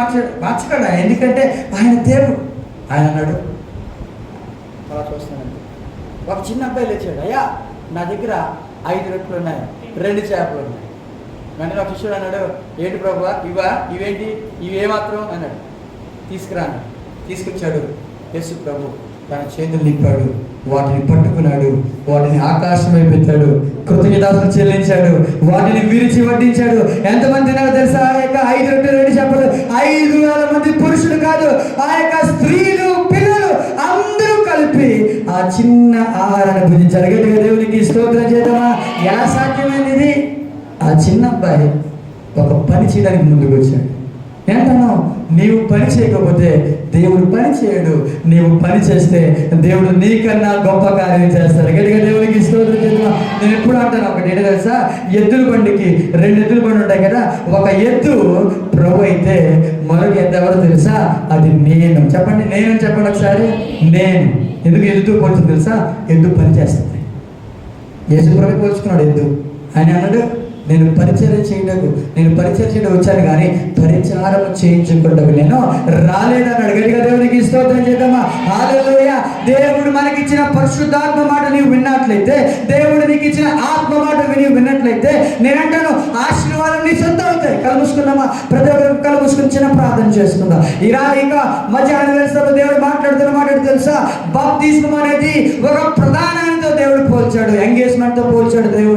మార్చగలడు ఆయన, ఎందుకంటే ఆయన దేవుడు. ఆయన అన్నాడు, అలా చూస్తానండి. ఒక చిన్న అబ్బాయి లేచాడు, అయ్యా నా దగ్గర 5 రొట్టెలు ఉన్నాయి, 2 చేపలు ఉన్నాయి. వెంటనే ఒక శిష్యుడు అన్నాడు, ఏంటి ప్రభువా ఇవేంటి, ఇవేమాత్రం అన్నాడు. తీసుకురా అన్నాడు. తీసుకొచ్చాడు. యేసు ప్రభు తన చేతులు నింపాడు, వాటిని పట్టుకున్నాడు, వాటిని ఆకాశం వైపు ఎత్తాడు, కృతజ్ఞతాస్తుతులు చెల్లించాడు, వాటిని విరిచి వడ్డించాడు. ఎంతమంది తిన్నారో తెలుసా? ఆ యొక్క 5 రొట్టెలు 2 చేపలు 5,000 మంది పురుషులు కాదు, ఆ యొక్క స్త్రీలు పిల్లలు అందరూ కలిపి ఆ చిన్న ఆహారాన్ని భుజించారు. గట్టిగా దేవునికి స్తోత్రం చేద్దామా? ఎలా సాధ్యమైంది ఇది? ఆ చిన్న అబ్బాయి ఒక పని చేయడానికి ముందుకు వచ్చాడు. ఏంటన్నా, నీవు పని చేయకపోతే దేవుడు పని చేయడు, నీవు పని చేస్తే దేవుడు నీకన్నా గొప్ప కార్యం చేస్తాడు. గట్టిగా దేవునికి స్తోత్రం చేద్దామా? నేను ఎప్పుడు అంటాను ఒకటి, ఏంటో తెలుసా? ఎద్దుల బండికి 2 ఎద్దుల బండి ఉంటాయి కదా. ఒక ఎద్దు ప్రభు అయితే మరొక ఎద్దు ఎవరో తెలుసా? అది నేను. చెప్పండి, నేను చెప్పండి ఒకసారి. నేను ఎందుకు ఎద్దు పోల్చుంది తెలుసా? ఎద్దు పని చేస్తుంది. యేసు ప్రభు పోల్చుకున్నాడు ఎద్దు. ఆయన అన్నాడు, నేను పరిచర్య చేయడం వచ్చాను కానీ పరిచారం చేయించుకుంటకు నేను రాలేదన్నాడు. గట్టిగా దేవునికి స్తోత్రం చేద్దామా? హల్లెలూయా. దేవుడు మనకిచ్చిన పరిశుద్ధాత్మ మాట నీవు విన్నట్లయితే, దేవుడు నీకు ఇచ్చిన ఆత్మ మాట విన్నట్లయితే, నేనంటాను ఆశీర్వాదం నీ సొంతం అవుతాయి. కలుముసుకున్నామా? ప్రతి ఒక్కరు కలుముసుకుని చిన్న ప్రార్థన చేసుకుందాం. ఇంకా మధ్యాహ్నం వేసినప్పుడు దేవుడు మాట్లాడుతున్న మాట తెలుసా? బాప్తిస్మం అనేది ఒక ప్రధానంతో దేవుడు పోల్చాడు, ఎంగేజ్మెంట్తో పోల్చాడు దేవుడు.